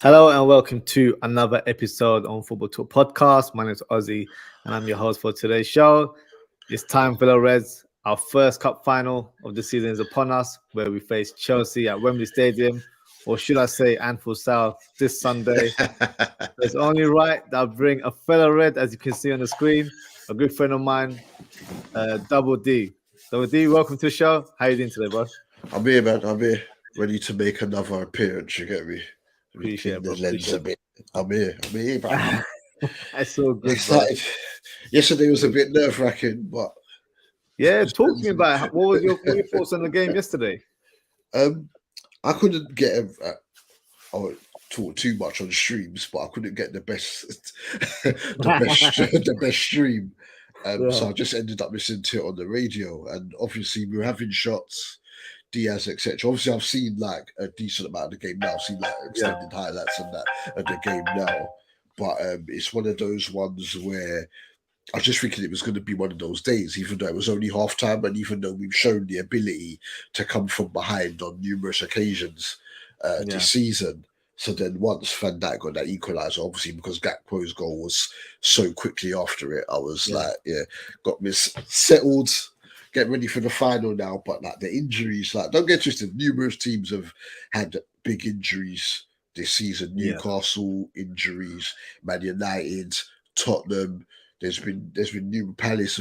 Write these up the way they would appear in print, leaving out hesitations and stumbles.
Hello and welcome to another episode on Football Talk Podcast. My name is Ozzie and I'm your host for today's show. It's time for the Reds. Our first cup final of the season is upon us, where we face Chelsea at Wembley Stadium, or should I say Anfield South, this Sunday. It's only right that I bring a fellow Red, as you can see on the screen, a good friend of mine, Dubul Dee. Dubul Dee, welcome to the show. How are you doing today, bro? I'm here, man. I'm here, ready to make another appearance. You get me? Appreciate it, bro. The lens a bit. I'm here, bro. That's so good, Excited. Yesterday was a bit nerve-wracking, but yeah, talk to me about it. What were your thoughts on the game yesterday? I couldn't get. I won't talk too much on streams, but I couldn't get the best, the best stream. So I just ended up listening to it on the radio, and obviously we were having shots. Diaz, etc. Obviously, I've seen like a decent amount of the game now. I've seen like extended highlights and that of the game now. But it's one of those ones where I was just thinking it was going to be one of those days, even though it was only half time, and even though we've shown the ability to come from behind on numerous occasions this season. So then once Van Dijk got that equaliser, obviously because Gakpo's goal was so quickly after it, I was got me settled. Get ready for the final now, but like the injuries, like don't get twisted. Numerous teams have had big injuries this season. Newcastle injuries, Man United, Tottenham. There's been new Palace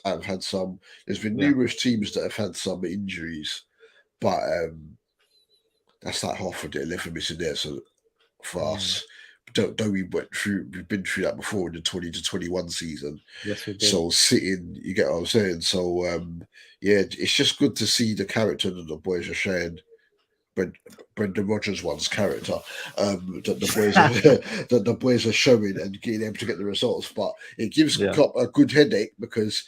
have had some. There's been numerous teams that have had some injuries, but that's like half of the 11 missing there. So for us. We've been through that before in the 20 to 21 season. Yes, we did. So sitting, you get what I'm saying. So it's just good to see the character that the boys are showing. Brendan Rodgers one's character that the boys are showing and getting able to get the results. But it gives Klopp a good headache because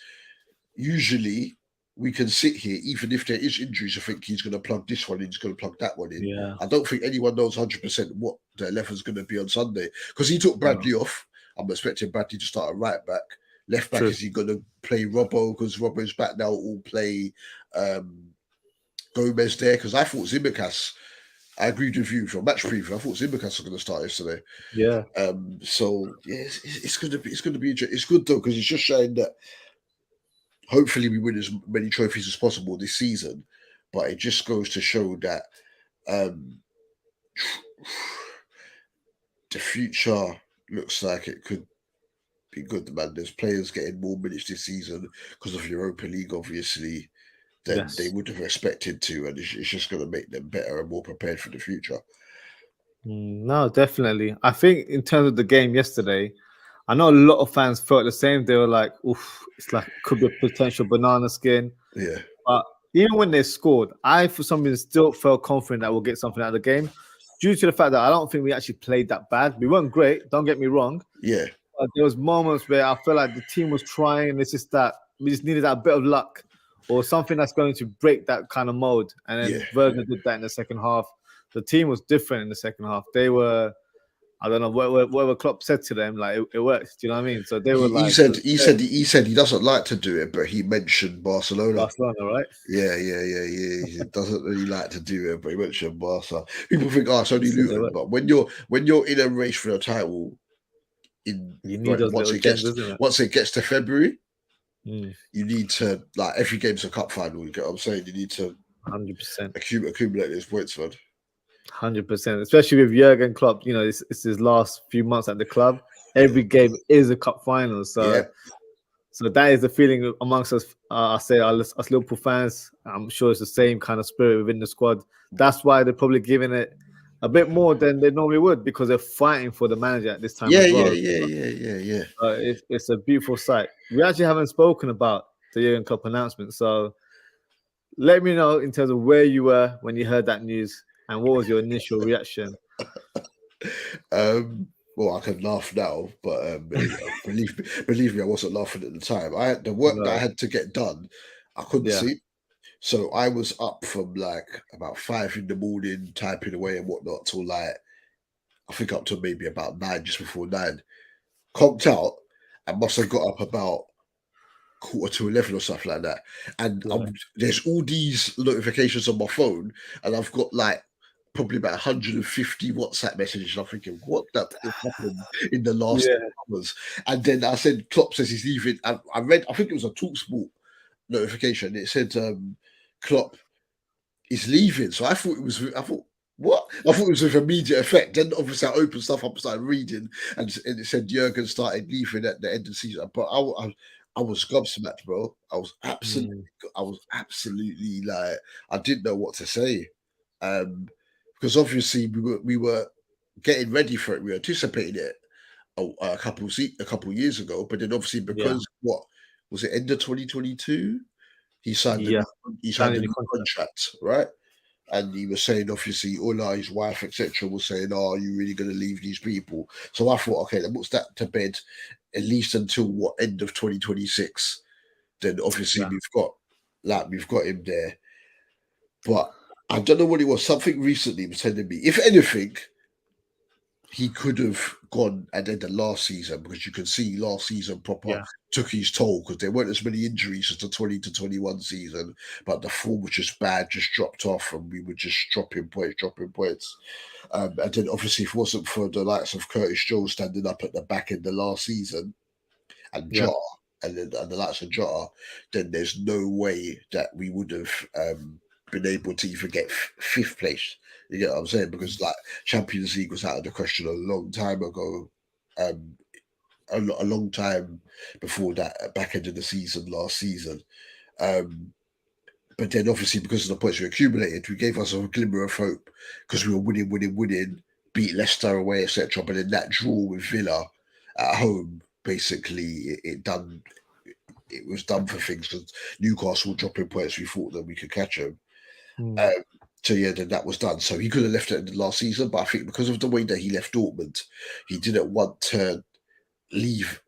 usually we can sit here, even if there is injuries, I think he's going to plug this one in, he's going to plug that one in. Yeah. I don't think anyone knows 100% what the 11 is going to be on Sunday because he took Bradley off. I'm expecting Bradley to start at right back. Left back, is he going to play Robbo because Robbo's back now, or play Gomez there? Because I thought Tsimikas, I agreed with you from match preview. I thought Tsimikas was going to start yesterday. Yeah. So yeah, it's going to be it's good though because it's just showing that hopefully we win as many trophies as possible this season, but it just goes to show that the future looks like it could be good, man. There's players getting more minutes this season because of Europa League, obviously, than they would have expected to, and it's just going to make them better and more prepared for the future. No, definitely. I think in terms of the game yesterday, I know a lot of fans felt the same. They were like, oof, it's like could be a potential banana skin. Yeah. But even when they scored, I, for some reason, still felt confident that we'll get something out of the game due to the fact that I don't think we actually played that bad. We weren't great, don't get me wrong. Yeah. But there was moments where I felt like the team was trying, and it's just that we just needed that bit of luck or something that's going to break that kind of mode. And then Werner did that in the second half. The team was different in the second half. They were, I don't know, whatever Klopp said to them, like it works. Do you know what I mean? So they were like, he said he doesn't like to do it, but he mentioned Barcelona. Barcelona, right? Yeah. He doesn't really like to do it, but he mentioned Barca. People think, it's only Luton, but when you're in a race for a title, once it gets to February, you need to, like, every game's a cup final. You get what I'm saying? You need to 100% accumulate those points, man. 100%, especially with Jurgen Klopp. You know, it's his last few months at the club. Every game is a cup final, so that is the feeling amongst us. I say us Liverpool fans. I'm sure it's the same kind of spirit within the squad. That's why they're probably giving it a bit more than they normally would because they're fighting for the manager at this time. As well. Yeah. It's a beautiful sight. We actually haven't spoken about the Jurgen Klopp announcement, so let me know in terms of where you were when you heard that news. And what was your initial reaction? Well, I can laugh now, but believe me, I wasn't laughing at the time. I had the work that I had to get done. I couldn't sleep, so I was up from like about 5 a.m, typing away and whatnot till like I think up to maybe about 9, just before 9. Conked out, and must have got up about 11:15 or something like that. And Yeah. there's all these notifications on my phone, and I've got like probably about 150 WhatsApp messages. I'm thinking, what the f happened in the last Yeah. hours? And then I said, Klopp says he's leaving. I read, I think it was a TalkSport notification. It said, Klopp is leaving. So I thought it was, I thought, what? I thought it was with immediate effect. Then obviously I opened stuff up, started reading, and it said Jurgen started leaving at the end of the season. But I was gobsmacked, bro. Mm. I was absolutely like, I didn't know what to say, because obviously we were getting ready for it. We were anticipating it a couple years ago, but then obviously Yeah. because what was it, end of 2022? He signed Yeah. he signed a Signing the new contract. contract, right? And he was saying, obviously, Ola, his wife, etc., was saying, "Oh, are you really going to leave these people?" So I thought, okay, then what's that to bed at least until what, end of 2026? Then obviously Yeah. we've got him there. But I don't know what it was. Something recently was telling me, if anything, he could have gone at the end of last season, because you can see last season proper Yeah. took his toll, because there weren't as many injuries as the 20 to 21 season, but the form was just bad, just dropped off, and we were just dropping points. And then obviously, if it wasn't for the likes of Curtis Jones standing up at the back end of last season, and Yeah. Jota, and the likes of Jota, then there's no way that we would have been able to even get fifth place. You get what I'm saying? Because like Champions League was out of the question a long time ago. A long time before that, back end of the season last season. Um, but then obviously because of the points we accumulated, we gave us a glimmer of hope because we were winning, beat Leicester away, etc. But then that draw with Villa at home, basically, it was done for things, because Newcastle dropping points. We thought that we could catch them. Mm. Um, so yeah, then that was done. So he could have left it in the last season, but I think because of the way that he left Dortmund, he didn't want to leave.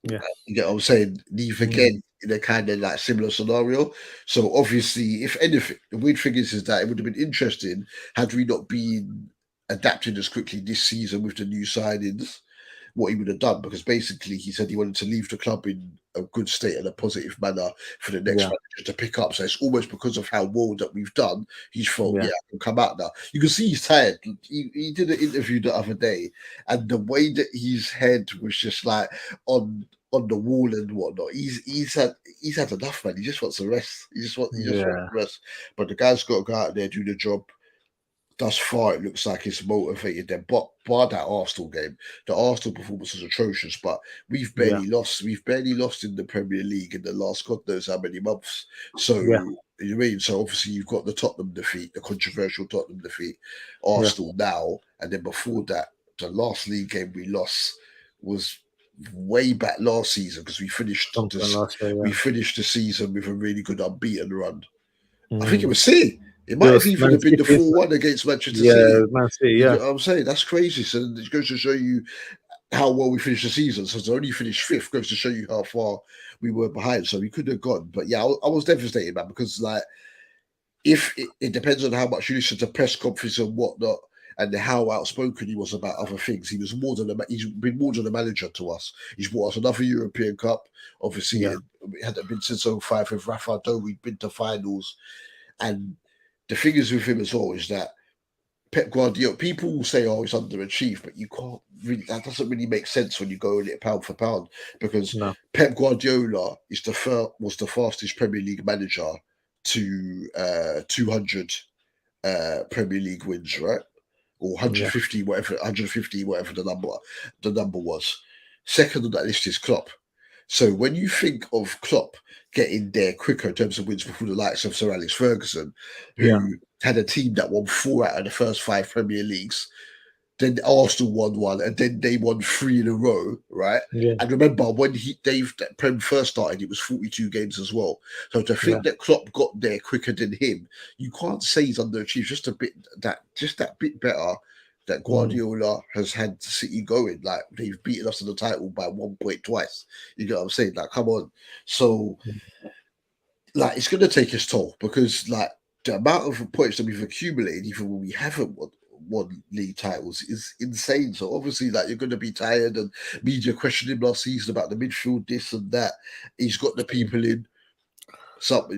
Yeah. You get what I'm saying? Leave Mm. again in a kind of like similar scenario. So obviously, if anything, the weird thing is that it would have been interesting had we not been adapted as quickly this season with the new signings, what he would have done, because basically he said he wanted to leave the club in a good state and a positive manner for the next Yeah. manager to pick up. So it's almost because of how well that we've done, he's thought, Yeah. yeah, I can come out now. You can see he's tired. He did an interview the other day, and the way that his head was just like on the wall and whatnot. He's had enough, man. He just wants to rest. He just wants Yeah. to rest. But the guy's got to go out there, do the job. Thus far, it looks like it's motivated them. But bar that Arsenal game, the Arsenal performance was atrocious. But we've Yeah. barely lost. We've barely lost in the Premier League in the last God knows how many months. So Yeah. you know what I mean. So obviously you've got the Tottenham defeat, the controversial Tottenham defeat, Yeah. Arsenal now, and then before that, the last league game we lost was way back last season, because Something last year. we Yeah. finished the season with a really good unbeaten run. I think it Mm. was City. It It might have was even Man have been the City. 4-1 against Manchester Yeah. City. Man City. You Yeah. get what I'm saying? That's crazy. So it goes to show you how well we finished the season. So to only finish fifth goes to show you how far we were behind. So we could have gone. But yeah, I was devastated, man, because like, if it depends on how much you listen to press conference and whatnot, and how outspoken he was about other things. He's been more than a manager to us. He's brought us another European Cup. Obviously, Yeah. it hadn't been since '05 with Rafa, though we'd been to finals. And the thing is with him as well is that Pep Guardiola, people will say, "Oh, it's underachieved," but you can't really. That doesn't really make sense when you go in it pound for pound, because No. Pep Guardiola was the fastest Premier League manager to 200 Premier League wins, right? Or Yeah. 150, whatever the number was. Second on that list is Klopp. So when you think of Klopp getting there quicker in terms of wins before the likes of Sir Alex Ferguson, Yeah. who had a team that won 4 out of the first 5 Premier Leagues, then Arsenal won one, and then they won 3 in a row, right? Yeah. And remember, when that Prem first started, it was 42 games as well. So to Yeah. think that Klopp got there quicker than him, you can't say he's underachieved. Just that bit better that Mm. Guardiola has had City going. Like, they've beaten us in the title by 1 point twice. You get what I'm saying? Like, come on. So like, it's going to take its toll, because like the amount of points that we've accumulated, even when we haven't won league titles is insane. So obviously, like, you're going to be tired, and media questioned him last season about the midfield, this and that. He's got the people in. Some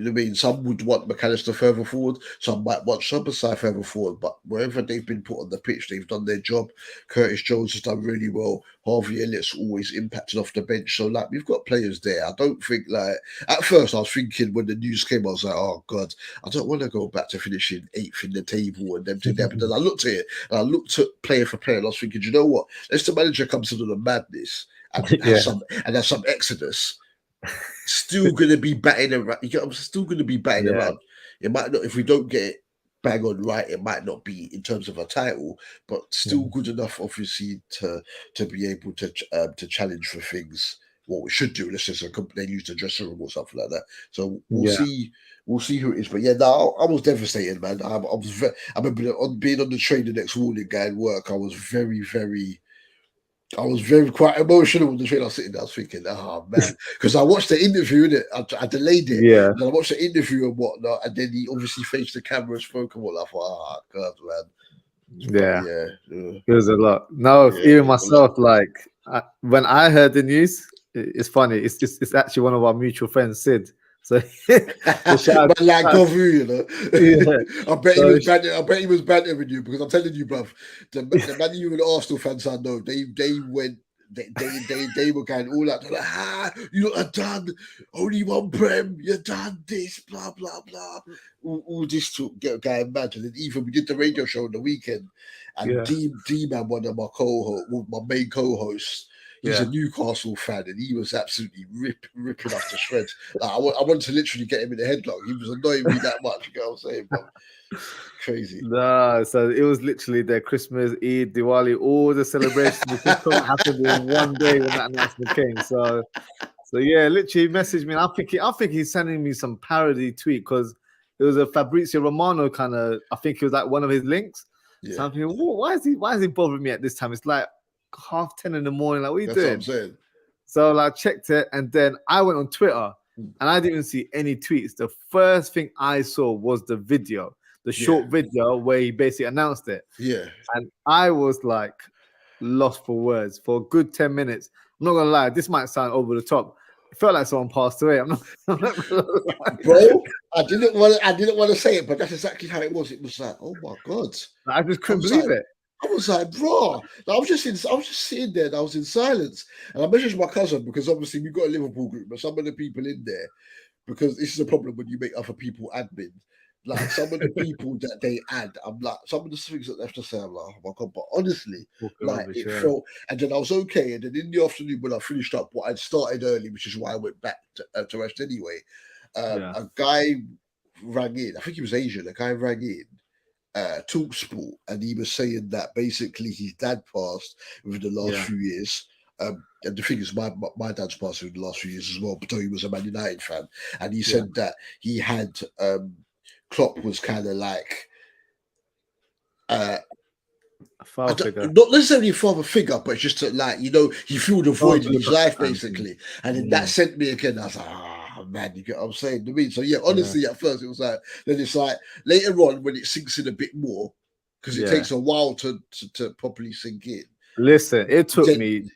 would want McAllister further forward, some might want Szoboszlai further forward, but wherever they've been put on the pitch, they've done their job. Curtis Jones has done really well. Harvey Elliott's always impacted off the bench. So, like, we've got players there. I don't think, like, at first I was thinking when the news came, I was like, oh God, I don't want to go back to finishing 8th in the table and them to them. But then I looked at it and I looked at player for player and I was thinking, you know what? Unless the manager comes into the madness and has some exodus, still going to be batting around. I'm still going to be batting around. It might not, if we don't get it bang on right, it might not be in terms of a title, but still good enough, obviously, to be able to challenge for things. What we should do, let's just they use the dressing room or something like that. So we'll see. We'll see who it is. But yeah, no, I was devastated, man. I remember being on the train the next morning, going work. I was very quite emotional on the train. I was sitting there, I was thinking, oh man, because I watched the interview, innit? I delayed it. Yeah. And I watched the interview and whatnot, and then he obviously faced the camera and spoke and whatnot. I thought, oh God, man. It was a lot. No, even myself, like, when I heard the news, it's funny. It's actually one of our mutual friends, Sid. So, but like Govu, you know. I bet he was bantering you, because I'm telling you, bruv, the Man U and Arsenal fans I know, they were going all out. They're like, you lot are done. Only one prem. You're done. This, blah blah blah. All this to get mad. And then even we did the radio show on the weekend, and D Man, one of my main co-hosts. He's a Newcastle fan, and he was absolutely ripping us to shreds. Like, I wanted to literally get him in the headlock. He was annoying me that much. You know what I'm saying? But crazy. No, so it was literally their Christmas, Eid, Diwali, all the celebrations happened in one day when that announcement came. So yeah, literally messaged me. And I think he's sending me some parody tweet, because it was a Fabrizio Romano kind of. I think it was like one of his links. Yeah. So I'm thinking, why is he bothering me at this time? It's like 10:30 in the morning. Like, what are you doing? What I'm saying. So like, I checked it, and then I went on Twitter, and I didn't even see any tweets. The first thing I saw was the video, the short video where he basically announced it. Yeah. And I was like lost for words for a good 10 minutes. I'm not gonna lie, this might sound over the top. It felt like someone passed away. I'm not gonna lie. Bro, I didn't want to say it, but that's exactly how it was. It was like, oh my God. I just couldn't believe it. I was like, bro, I was just sitting there and I was in silence. And I messaged my cousin, because obviously we've got a Liverpool group, but some of the people in there, because this is a problem when you make other people admin. Like, some of the people that they add, I'm like, some of the things that they have to say, I'm like, oh my God. But honestly, it felt, and then I was okay. And then in the afternoon, when I finished up what I'd started early, which is why I went back to rest anyway, a guy rang in. I think he was Asian. A guy rang in. Talk Sport, and he was saying that basically his dad passed within the last few years. And the thing is, my dad's passed within the last few years as well, but he was a Man United fan, and he said that he had Klopp was kind of like not necessarily a father figure, but just to, like, you know, he filled a void in his life basically, and then that sent me again. I was like, man, you get what I'm saying to me. So yeah, honestly, at first it was like, then it's like later on when it sinks in a bit more, because it takes a while to properly sink in. Listen, it took me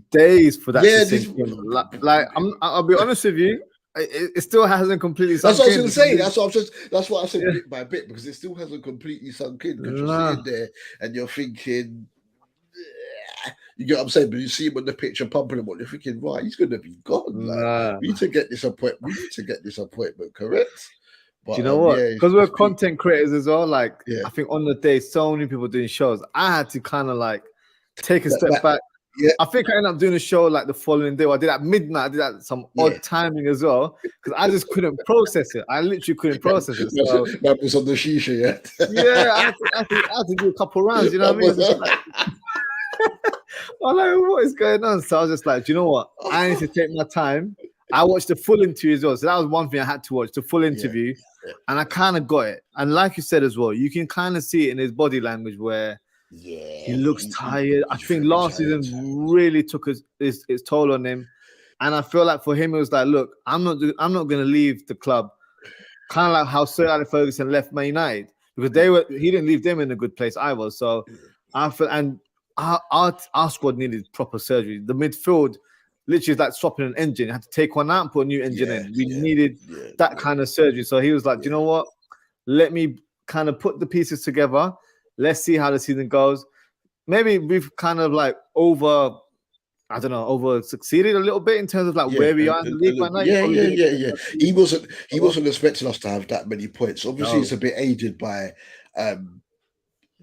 days for that to sink in. Like I'll be honest with you, it still hasn't completely sunk in. That's what I was going to say. That's what I said bit by bit, because it still hasn't completely sunk in. Because you're sitting there and you're thinking, you get what I'm saying? But you see him on the pitch and pumping him on, you're thinking, right, he's going to be gone. Like, we need to get this appointment correct. But, do you know what? Because we're content creators as well. Like, I think on the day, so many people doing shows. I had to kind of like take a step back. Yeah. I think I ended up doing a show like the following day. I did at midnight. I did that some odd timing as well, because I just couldn't process it. I literally couldn't process it. So that was on the shisha, I had to do a couple rounds. You know what I mean? I'm like, what is going on? So I was just like, do you know what? I need to take my time. I watched the full interview as well. So that was one thing I had to watch, the full interview. And I kind of got it. And like you said as well, you can kind of see it in his body language where he looks tired. I think last season really took its toll on him. And I feel like for him, it was like, look, I'm not going to leave the club. Kind of like how Sir Alex Ferguson left Man United. because he didn't leave them in a good place either. So I feel, and our squad needed proper surgery. The midfield literally is like swapping an engine. You had to take one out and put a new engine in. We needed that kind of surgery. So he was like, do you know what? Let me kind of put the pieces together. Let's see how the season goes. Maybe we've kind of like over succeeded a little bit in terms of like where we are in the league right now. Yeah. He wasn't expecting us to have that many points. Obviously, it's a bit aided by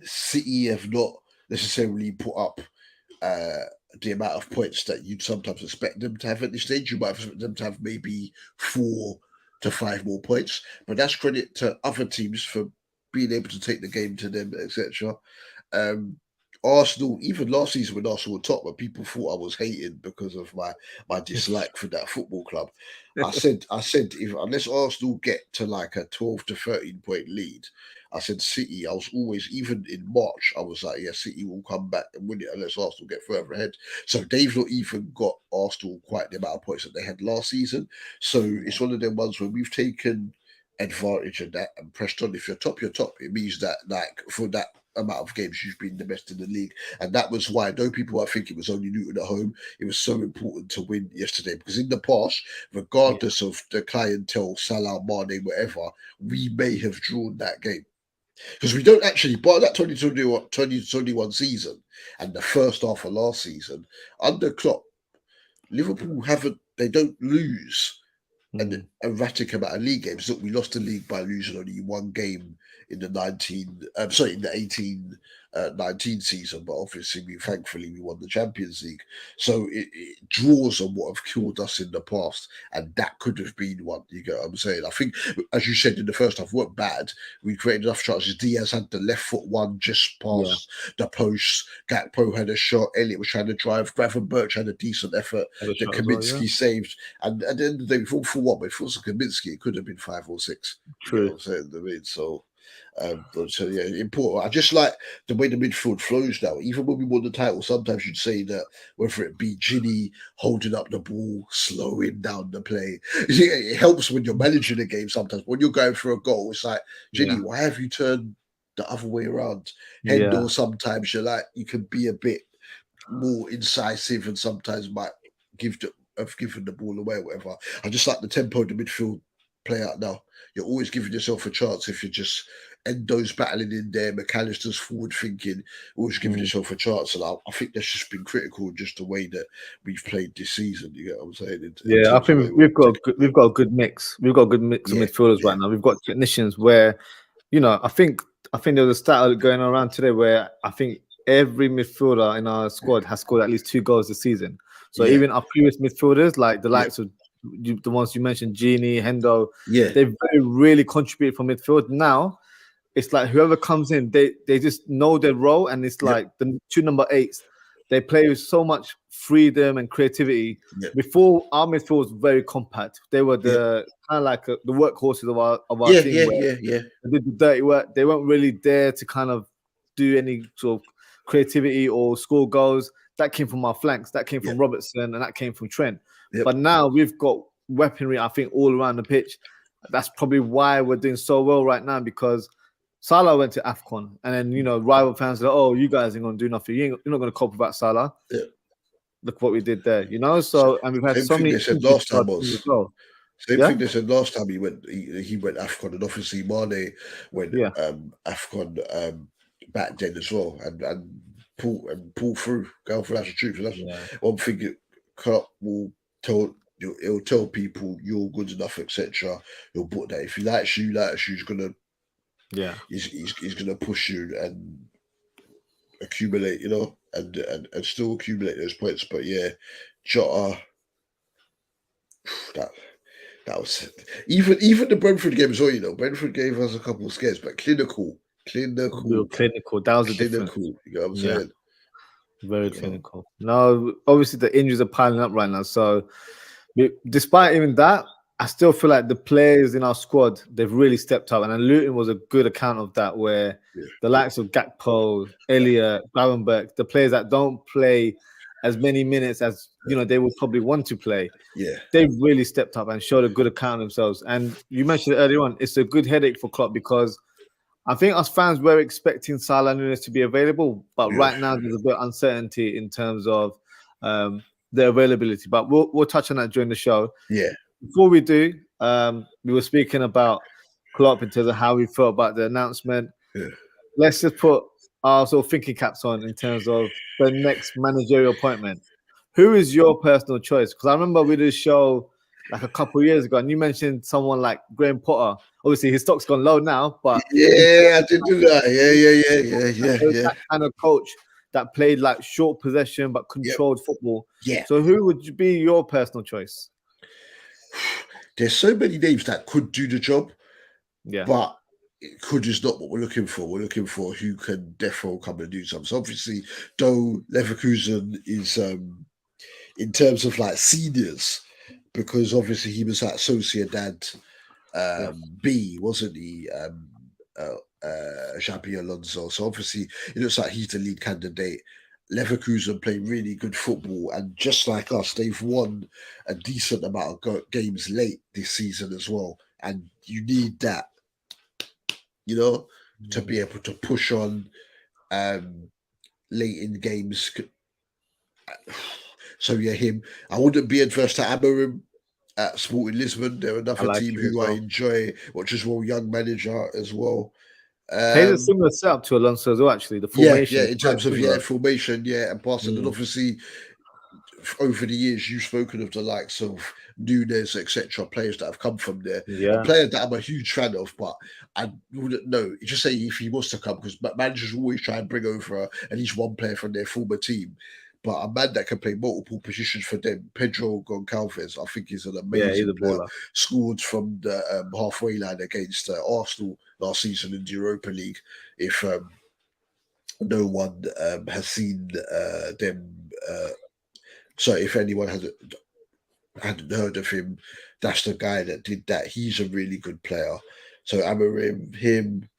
City have not necessarily put up the amount of points that you'd sometimes expect them to have at this stage. You might expect them to have maybe 4 to 5 more points, but that's credit to other teams for being able to take the game to them, etc. Arsenal, even last season when Arsenal were top, but people thought I was hating because of my dislike for that football club. I said if unless Arsenal get to like a 12 to 13 point lead, I said City. I was always, even in March, I was like, yeah, City will come back and win it unless Arsenal get further ahead. So they've not even got Arsenal quite the amount of points that they had last season. So it's one of them ones where we've taken advantage of that and pressed on. If you're top, you're top. It means that like for that amount of games you've been the best in the league, and that was why though people I think it was only Luton at home, it was so important to win yesterday, because in the past, regardless of the clientele, Salah, Mane, whatever, we may have drawn that game. Because we don't actually, by that 2021 season and the first half of last season, under Klopp, Liverpool they don't lose an erratic amount of league games. Look, we lost the league by losing only one game in the 18-19 season, but obviously thankfully we won the Champions League. So it draws on what have killed us in the past, and that could have been one. You get what I'm saying? I think, as you said in the first half, we weren't bad. We created enough chances. Diaz had the left foot one just past the post. Gakpo had a shot. Elliott was trying to drive. Gravenberch had a decent effort that Kaminsky saved. And at the end of the day, we thought for what? If it was Kaminsky, it could have been 5 or 6. True. You know what I'm saying? I mean, so yeah, important. I just like the way the midfield flows now. Even when we won the title, sometimes you'd say that whether it be Ginny holding up the ball, slowing down the play, it helps when you're managing a game. Sometimes when you're going for a goal, it's like, Ginny, why have you turned the other way around? Hendo, sometimes you're like, you can be a bit more incisive and sometimes might have given the ball away or whatever. I just like the tempo of the midfield play out now. You're always giving yourself a chance if you're just Endo's battling in there, McAllister's forward thinking, always giving yourself a chance. And I think that's just been critical, just the way that we've played this season. You get what I'm saying? I think we've got a good mix. We've got a good mix of midfielders right now. We've got technicians where, I think there was a stat going around today where I think every midfielder in our squad has scored at least 2 goals this season. So even our previous midfielders, like the likes of the ones you mentioned, Gini, Hendo, they've really contributed from midfield. Now it's like whoever comes in, they just know their role, and it's like the 2 number 8s. They play with so much freedom and creativity. Before, our midfield was very compact. They were the kind of like the workhorses of our team. They did the dirty work. They weren't really there to kind of do any sort of creativity or score goals. That came from our flanks. That came from Robertson, and that came from Trent. But now we've got weaponry, I think, all around the pitch. That's probably why we're doing so well right now, because Salah went to AFCON, and then, rival fans are like, oh, you guys ain't going to do nothing. You're not going to cope without Salah. Look what we did there, So, and we've had so many... Same thing they said last time he went AFCON, and obviously Mane went AFCON back then as well, and pull through, go for the troops. And that's one thing Klopp will it'll tell people you're good enough, etc. He'll put that if he likes you, he's gonna he's gonna push you and accumulate, and still accumulate those points. But Jota, that was even the Brentford game as well. Brentford gave us a couple of scares, but clinical. That was a difference. You know what I'm saying? Very clinical. No, obviously the injuries are piling up right now. So, despite even that, I still feel like the players in our squad, they've really stepped up. And then Luton was a good account of that, where the likes of Gakpo, Elliott, Gravenberch, the players that don't play as many minutes as they would probably want to play. They've really stepped up and showed a good account of themselves. And you mentioned it earlier on, it's a good headache for Klopp, because I think us fans were expecting Salah Nunes to be available, but Yeah. right now there's a bit of uncertainty in terms of the availability. But we'll touch on that during the show. Yeah. Before we do, we were speaking about Klopp in terms of how we felt about the announcement. Yeah. Let's just put our sort of thinking caps on in terms of the next managerial appointment. Who is your personal choice? Because I remember we did a show like a couple of years ago, and you mentioned someone like Graham Potter. Obviously, his stock's gone low now, but yeah, I did do that. Yeah. that kind of coach that played like short possession but controlled football. Yeah. So, who would be your personal choice? There's so many names that could do the job, Yeah, but it could is not what we're looking for. We're looking for who can therefore come and do something. So obviously, though Leverkusen is in terms of like seniors, because obviously he was at Sociedad B, wasn't he? Xabi Alonso. So obviously, it looks like he's the lead candidate. Leverkusen play really good football, and just like us, they've won a decent amount of games late this season as well. And you need that, to be able to push on late in games. So yeah, him. I wouldn't be adverse to Amorim at Sporting Lisbon. They're another team who I enjoy, which is well, young manager as well. Plays a similar setup to Alonso as well, actually. The formation. Yeah, in terms of formation, and passing. And obviously, over the years, you've spoken of the likes of Nunes, etc., players that have come from there. Yeah. A player that I'm a huge fan of, but I wouldn't know. Just say if he was to come, because managers always try and bring over at least one player from their former team. But a man that can play multiple positions for them, Pedro Goncalves, I think is an amazing player. Scored from the halfway line against Arsenal last season in the Europa League. If no one has seen them, so if anyone hadn't heard of him, that's the guy that did that. He's a really good player. So Amorim, him,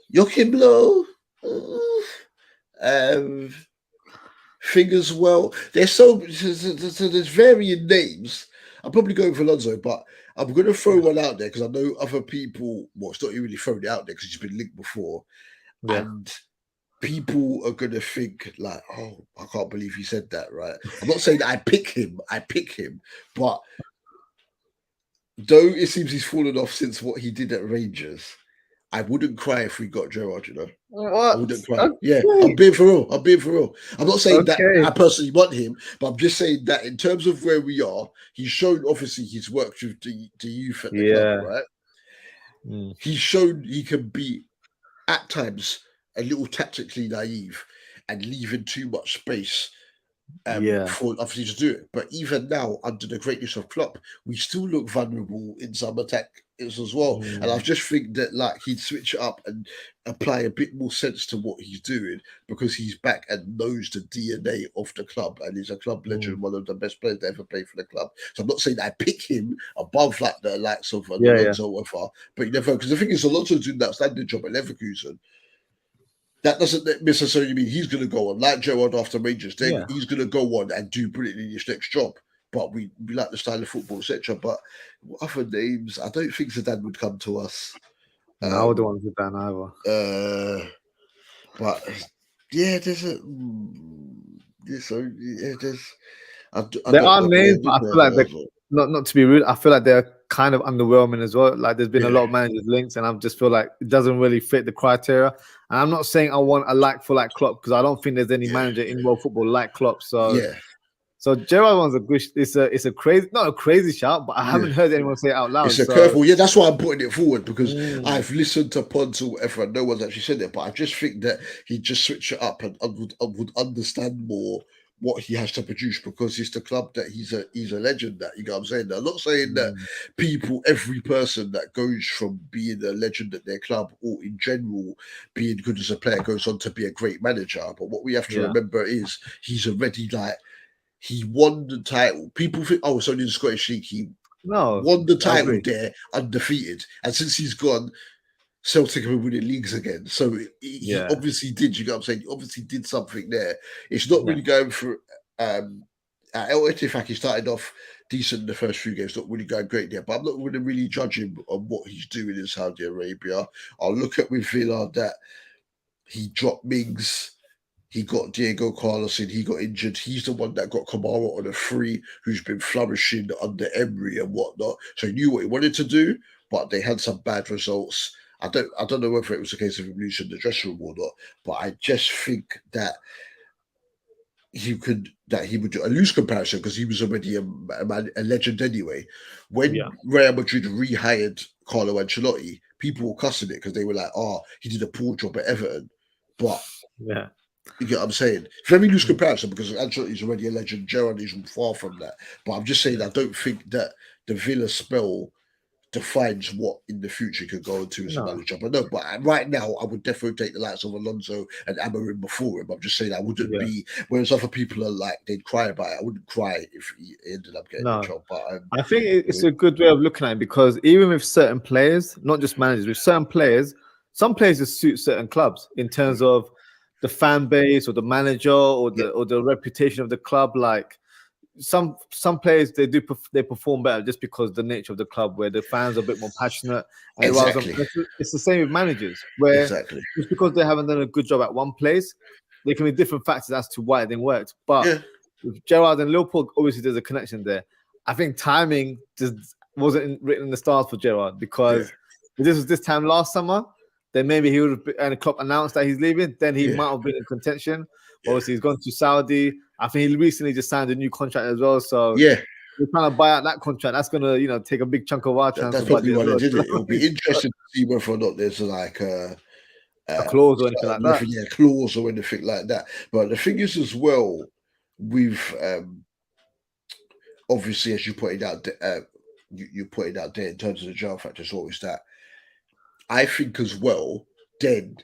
Joachim Low. Thing as well. There's there's varying names. I'm probably going for Alonso, but I'm going to throw one out there because I know other people. Well, it's not really thrown out there because he's been linked before, and people are going to think like, "Oh, I can't believe he said that." Right? I'm not saying that I pick him, but though it seems he's fallen off since what he did at Rangers, I wouldn't cry if we got Gerrard, What? I wouldn't cry. Okay. Yeah, I'm being for real. I'm not saying that I personally want him, but I'm just saying that in terms of where we are, he's shown obviously he's worked with the youth at the club, right? He's shown he can be at times a little tactically naive and leaving too much space for obviously to do it. But even now, under the greatness of Klopp, we still look vulnerable in some attack as well. And I just think that like he'd switch it up and apply a bit more sense to what he's doing because he's back and knows the DNA of the club and he's a club legend, one of the best players that ever played for the club. So I'm not saying I pick him above like the likes of Alonso or whatever, but you never, because the thing is Alonso's doing that outstanding job at Leverkusen. That doesn't necessarily mean he's going to go on like Gerrard after Rangers. Then he's going to go on and do brilliantly in his next job. But we like the style of football, etc. But other names, I don't think Zidane would come to us. No, I wouldn't want Zidane either. But yeah, there's there are names, but I feel like they're not to be rude. I feel like they're kind of underwhelming as well. Like there's been a lot of managers links, and I just feel like it doesn't really fit the criteria. And I'm not saying I want a like for like Klopp because I don't think there's any manager in world football like Klopp. So so Gerrard one's a good. It's a crazy, not a crazy shout, but I haven't heard anyone say it out loud. It's a curveball. Yeah, that's why I'm putting it forward because I've listened to pods or whatever, and no one's actually said it. But I just think that he'd just switch it up and would understand more what he has to produce because it's the club that he's a legend that, you know what I'm saying? I'm not saying that every person that goes from being a legend at their club or in general being good as a player goes on to be a great manager. But what we have to remember is he's already he won the title. People think, it's only the Scottish League. He won the title there undefeated. And since he's gone, Celtic have been winning leagues again. So he obviously did, you know what I'm saying? He obviously did something there. It's not really going for at El Ettifaq, he started off decent in the first few games, not really going great there. But I'm not going to really judge him on what he's doing in Saudi Arabia. I'll look at with Villa that he dropped Mings. He got Diego Carlos in. He got injured. He's the one that got Kamara on a free, who's been flourishing under Emery and whatnot. So he knew what he wanted to do, but they had some bad results. I don't know whether it was a case of him losing the dressing room or not, but I just think that he would do a loose comparison because he was already a legend anyway. When Real Madrid rehired Carlo Ancelotti, people were cussing it because they were like, "Oh, he did a poor job at Everton," but you get what I'm saying? Very loose comparison because Ancelotti's already a legend. Gerrard is far from that. But I'm just saying I don't think that the Villa spell defines what in the future could go into as a manager. But no, but right now I would definitely take the likes of Alonso and Amorim before him. I'm just saying I wouldn't be. Whereas other people are like they'd cry about it. I wouldn't cry if he ended up getting a job. But I think it's a good way of looking at it because even with certain players, not just managers, with certain players, some players just suit certain clubs in terms of the fan base or the manager or the reputation of the club. Like some players they perform better just because the nature of the club where the fans are a bit more passionate. And it's the same with managers where just because they haven't done a good job at one place, there can be different factors as to why it didn't work. But with Gerrard and Liverpool, obviously there's a connection there. I think timing just wasn't written in the stars for Gerrard because if this was this time last summer, then maybe he would have been, and Klopp announced that he's leaving, then he might have been in contention. Obviously, he's gone to Saudi. I think he recently just signed a new contract as well. So we're trying to buy out that contract. That's going to, take a big chunk of our transfer budget. That's probably what they did. It'll be interesting to see whether or not there's like a clause or anything like that. Yeah, clause or anything like that. But the thing is as well, with obviously, as you pointed out, you pointed out there in terms of the jail factor, is always that. I think as well, then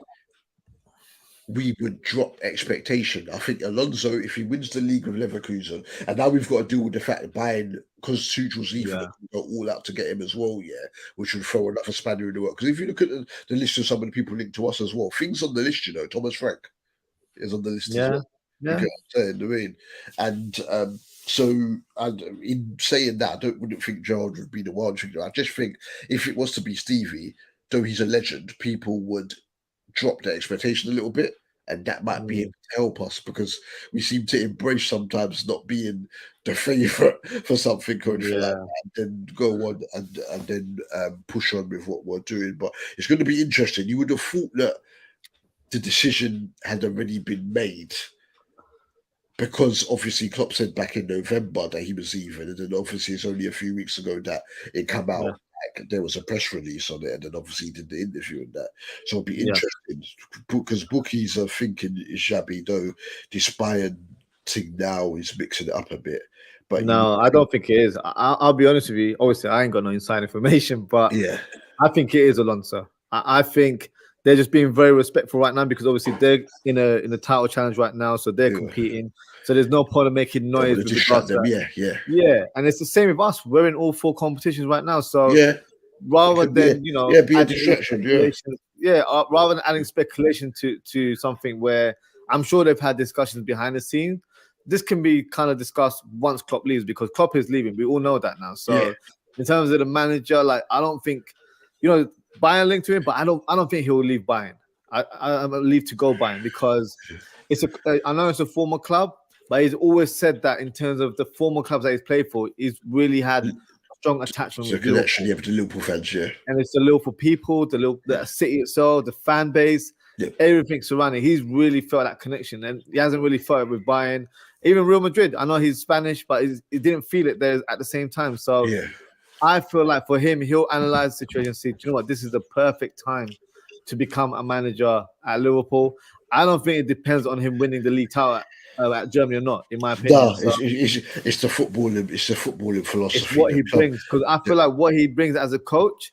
we would drop expectation. I think Alonso, if he wins the league with Leverkusen, and now we've got to deal with the fact that buying, because Tuchel's leaving, go all out to get him as well, which would throw another spanner in the work. Because if you look at the list of some of the people linked to us as well, things on the list, Thomas Frank is on the list as well. You get what I'm saying, I mean? And so in saying that, I wouldn't think Gerrard would be the one thing. I just think if it was to be Stevie, though he's a legend, people would drop their expectation a little bit, and that might be able to help us because we seem to embrace sometimes not being the favourite for something or anything like that, and then go on and then push on with what we're doing. But it's going to be interesting. You would have thought that the decision had already been made because obviously Klopp said back in November that he was leaving, and then obviously it's only a few weeks ago that it came out. Like there was a press release on it, and then obviously he did the interview and that. So it'll be interesting because bookies are thinking Xabi, though the Bayern thing now is mixing it up a bit. But no, I don't think it is. I'll be honest with you. Obviously, I ain't got no inside information, but I think it is Alonso. I think they're just being very respectful right now because obviously they're in a title challenge right now, so they're competing. So there's no point of making noise with regards to that. Yeah, and it's the same with us. We're in all 4 competitions right now, so rather than be a distraction, rather than adding speculation to something where I'm sure they've had discussions behind the scenes, this can be kind of discussed once Klopp leaves because Klopp is leaving. We all know that now. So in terms of the manager, like I don't think Bayern linked to him, but I don't think he will leave Bayern. I leave to go Bayern because I know it's a former club, but he's always said that in terms of the former clubs that he's played for, he's really had strong attachment with Liverpool. Connection, with the Liverpool fans, and it's the Liverpool people, the city itself, the fan base, everything surrounding. He's really felt that connection, and he hasn't really felt it with Bayern. Even Real Madrid, I know he's Spanish, but he didn't feel it there at the same time. So I feel like for him, he'll analyze the situation and see, do you know what, this is the perfect time to become a manager at Liverpool. I don't think it depends on him winning the league title at Germany or not, in my opinion. No, it's the footballing. It's the footballing philosophy. It's what he brings, because I feel like what he brings as a coach,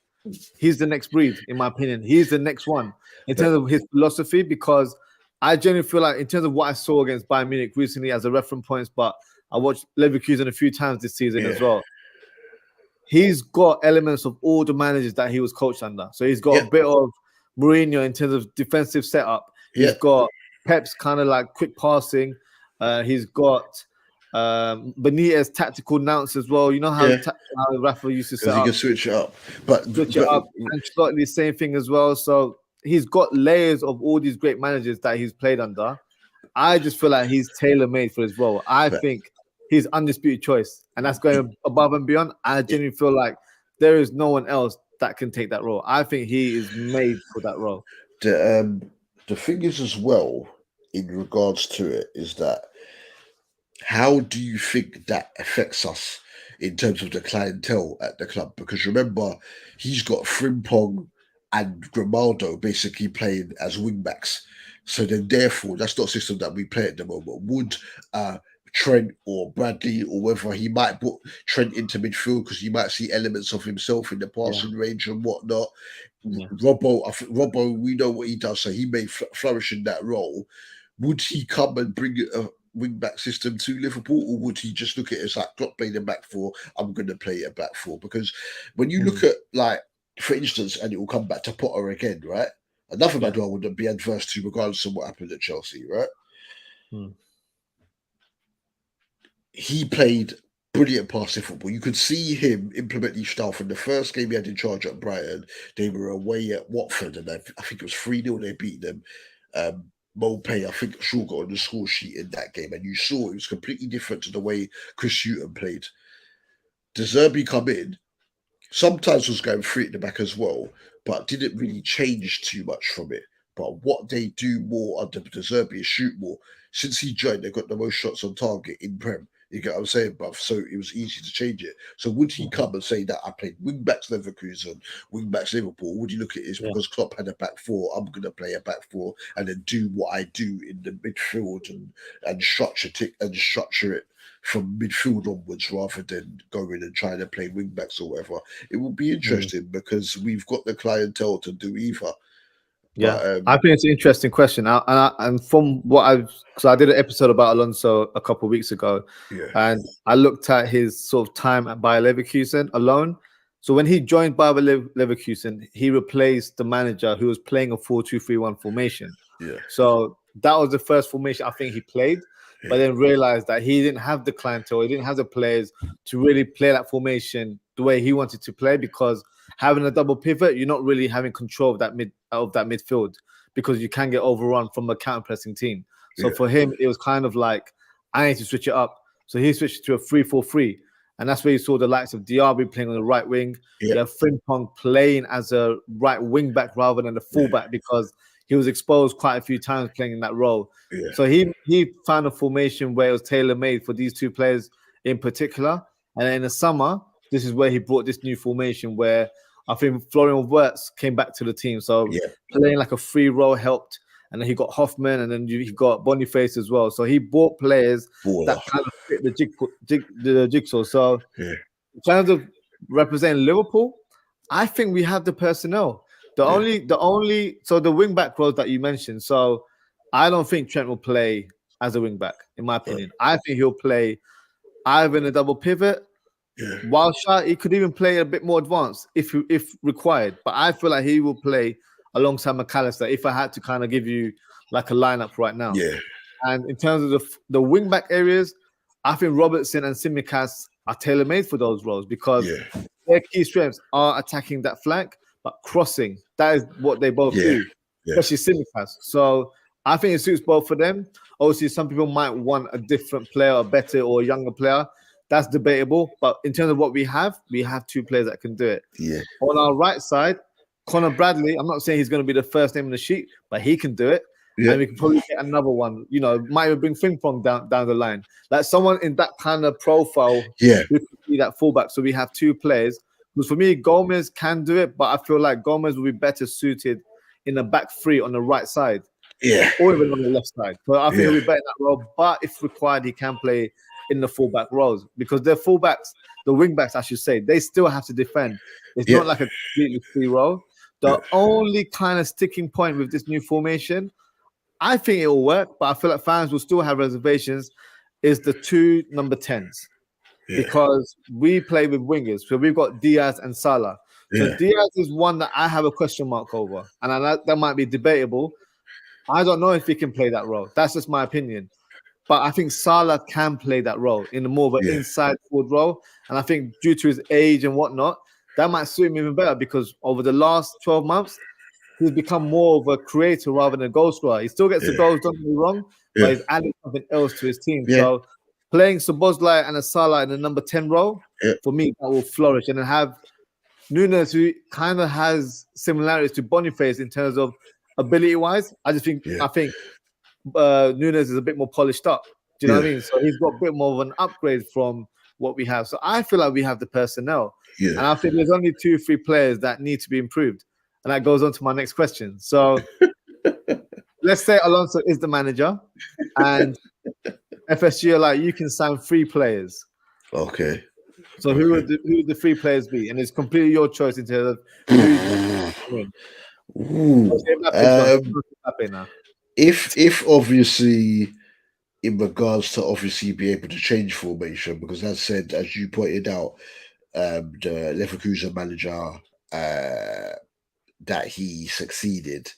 he's the next breed, in my opinion. He's the next one in terms of his philosophy, because I genuinely feel like in terms of what I saw against Bayern Munich recently as a reference points, but I watched Leverkusen a few times this season as well. He's got elements of all the managers that he was coached under. So he's got a bit of Mourinho in terms of defensive setup. He's got Pep's kind of like quick passing. He's got Benitez tactical nous as well. You know how Rafa used to set because he up, can switch it up, but switch it up, and Scotty same thing as well. So he's got layers of all these great managers that he's played under. I just feel like he's tailor-made for his role. I think he's undisputed choice, and that's going above and beyond. I genuinely feel like there is no one else that can take that role. I think he is made for that role. The thing is as well, in regards to it, is that how do you think that affects us in terms of the clientele at the club? Because remember, he's got Frimpong and Grimaldo basically playing as wing-backs. So then, therefore, that's not a system that we play at the moment. Would Trent or Bradley, or whether he might put Trent into midfield because you might see elements of himself in the passing range and whatnot. Yeah. Robbo, we know what he does, so he may flourish in that role. Would he come and bring a wing-back system to Liverpool, or would he just look at it as like, Klopp playing a back four, I'm going to play a back four? Because when you look at, like, for instance, and it will come back to Potter again, right? Another man who I wouldn't be adverse to regardless of what happened at Chelsea, right? He played brilliant passing football. You could see him implement these style from the first game he had in charge at Brighton. They were away at Watford, and I think it was 3-0 they beat them. Mopay, I think Shaw got on the score sheet in that game, and you saw it was completely different to the way Chris Hughton played. De Zerbi come in, sometimes was going free at the back as well, but didn't really change too much from it. But what they do more under De Zerbi is shoot more. Since he joined, they've got the most shots on target in Prem. You get what I'm saying, bruv? So it was easy to change it. So would he come and say that I played wing-backs Leverkusen, wing-backs Liverpool? Would you look at it as because Klopp had a back four, I'm going to play a back four and then do what I do in the midfield and structure it from midfield onwards rather than going and trying to play wing-backs or whatever? It will be interesting because we've got the clientele to do either. Yeah, I think it's an interesting question. And from what so I did an episode about Alonso a couple of weeks ago, and I looked at his sort of time at Bayer Leverkusen alone. So when he joined Bayer Leverkusen, he replaced the manager who was playing a 4-2-3-1 formation. Yeah. So that was the first formation I think he played, but then realized that he didn't have the clientele, he didn't have the players to really play that formation the way he wanted to play, because having a double pivot, you're not really having control of that midfield because you can get overrun from a counter-pressing team. So for him, it was kind of like, I need to switch it up. So he switched to a 3-4-3. And that's where you saw the likes of Diaby playing on the right wing. You have Frimpong playing as a right wing back rather than a fullback because he was exposed quite a few times playing in that role. So he found a formation where it was tailor-made for these two players in particular. And in the summer, this is where he brought this new formation where I think Florian Wirtz came back to the team. So playing like a free role helped. And then he got Hoffman, and then he got Boniface as well. So he bought players that kind of fit the jigsaw. So in terms of representing Liverpool, I think we have the personnel. The wing back roles that you mentioned. So I don't think Trent will play as a wing back, in my opinion. I think he'll play either in a double pivot. While he could even play a bit more advanced if required. But I feel like he will play alongside McAllister if I had to kind of give you like a lineup right now. And in terms of the wing back areas, I think Robertson and Tsimikas are tailor-made for those roles because their key strengths are attacking that flank, but crossing. That is what they both do, especially Tsimikas. So I think it suits both for them. Obviously, some people might want a different player, a better or a younger player. That's debatable. But in terms of what we have two players that can do it. On our right side, Conor Bradley, I'm not saying he's going to be the first name in the sheet, but he can do it. And we can probably get another one. You know, might even bring Frimpong down the line. Like someone in that kind of profile who could be that fullback. So we have two players. Because for me, Gomez can do it, but I feel like Gomez will be better suited in the back three on the right side. Or even on the left side. So I think he'll be better in that role. But if required, he can play in the fullback roles. Because their fullbacks, the wing backs, I should say, they still have to defend. It's not like a completely free role. The only kind of sticking point with this new formation, I think it will work, but I feel like fans will still have reservations, is the two number 10s. Because we play with wingers. So we've got Diaz and Salah. So Diaz is one that I have a question mark over. And that might be debatable. I don't know if he can play that role. That's just my opinion. but I think Salah can play that role in a more of an Yeah. inside forward role. And I think due to his age and whatnot, that might suit him even better because over the last 12 months, he's become more of a creator rather than a goal scorer. He still gets the goals, don't get me wrong, but he's adding something else to his team. Yeah. So playing Szoboszlai and a Salah in the number 10 role, for me, that will flourish. And then have Nunes, who kind of has similarities to Boniface in terms of ability-wise. I think Nunes is a bit more polished up. Do you know what I mean? So he's got a bit more of an upgrade from what we have. So I feel like we have the personnel. Yeah. And I think there's only 2-3 players that need to be improved. And that goes on to my next question. So let's say Alonso is the manager and FSG are like, you can sign 3 players. Okay. So who would the 3 players be? And it's completely your choice in terms of who if obviously in regards to obviously be able to change formation, because as said, as you pointed out, the Leverkusen manager that he succeeded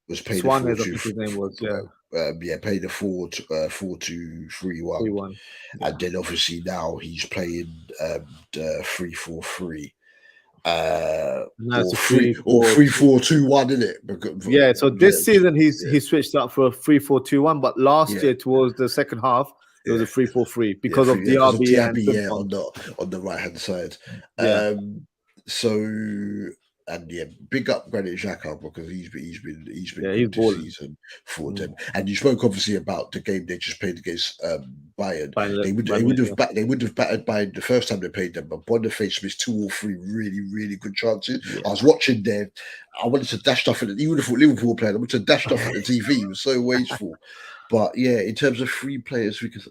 was paid a fortune. His name was, paid a 4-2-3-1. And then obviously now he's playing the 3-4-3. Or 3-4-2-1, isn't it? So this season he switched up for a 3-4-2-1, but last year towards the second half it was a 3-4-3 because of Diaby on the right hand side. And big up Granit Xhaka because he's been good this season for them. And you spoke obviously about the game they just played against Bayern. They would have battered Bayern the first time they played them, but Boniface missed 2 or 3 really, really good chances. I was watching there. I wanted to dash stuff at it. You would have thought Liverpool played. I wanted to dash stuff at the TV. It was so wasteful. But in terms of 3 players, we could.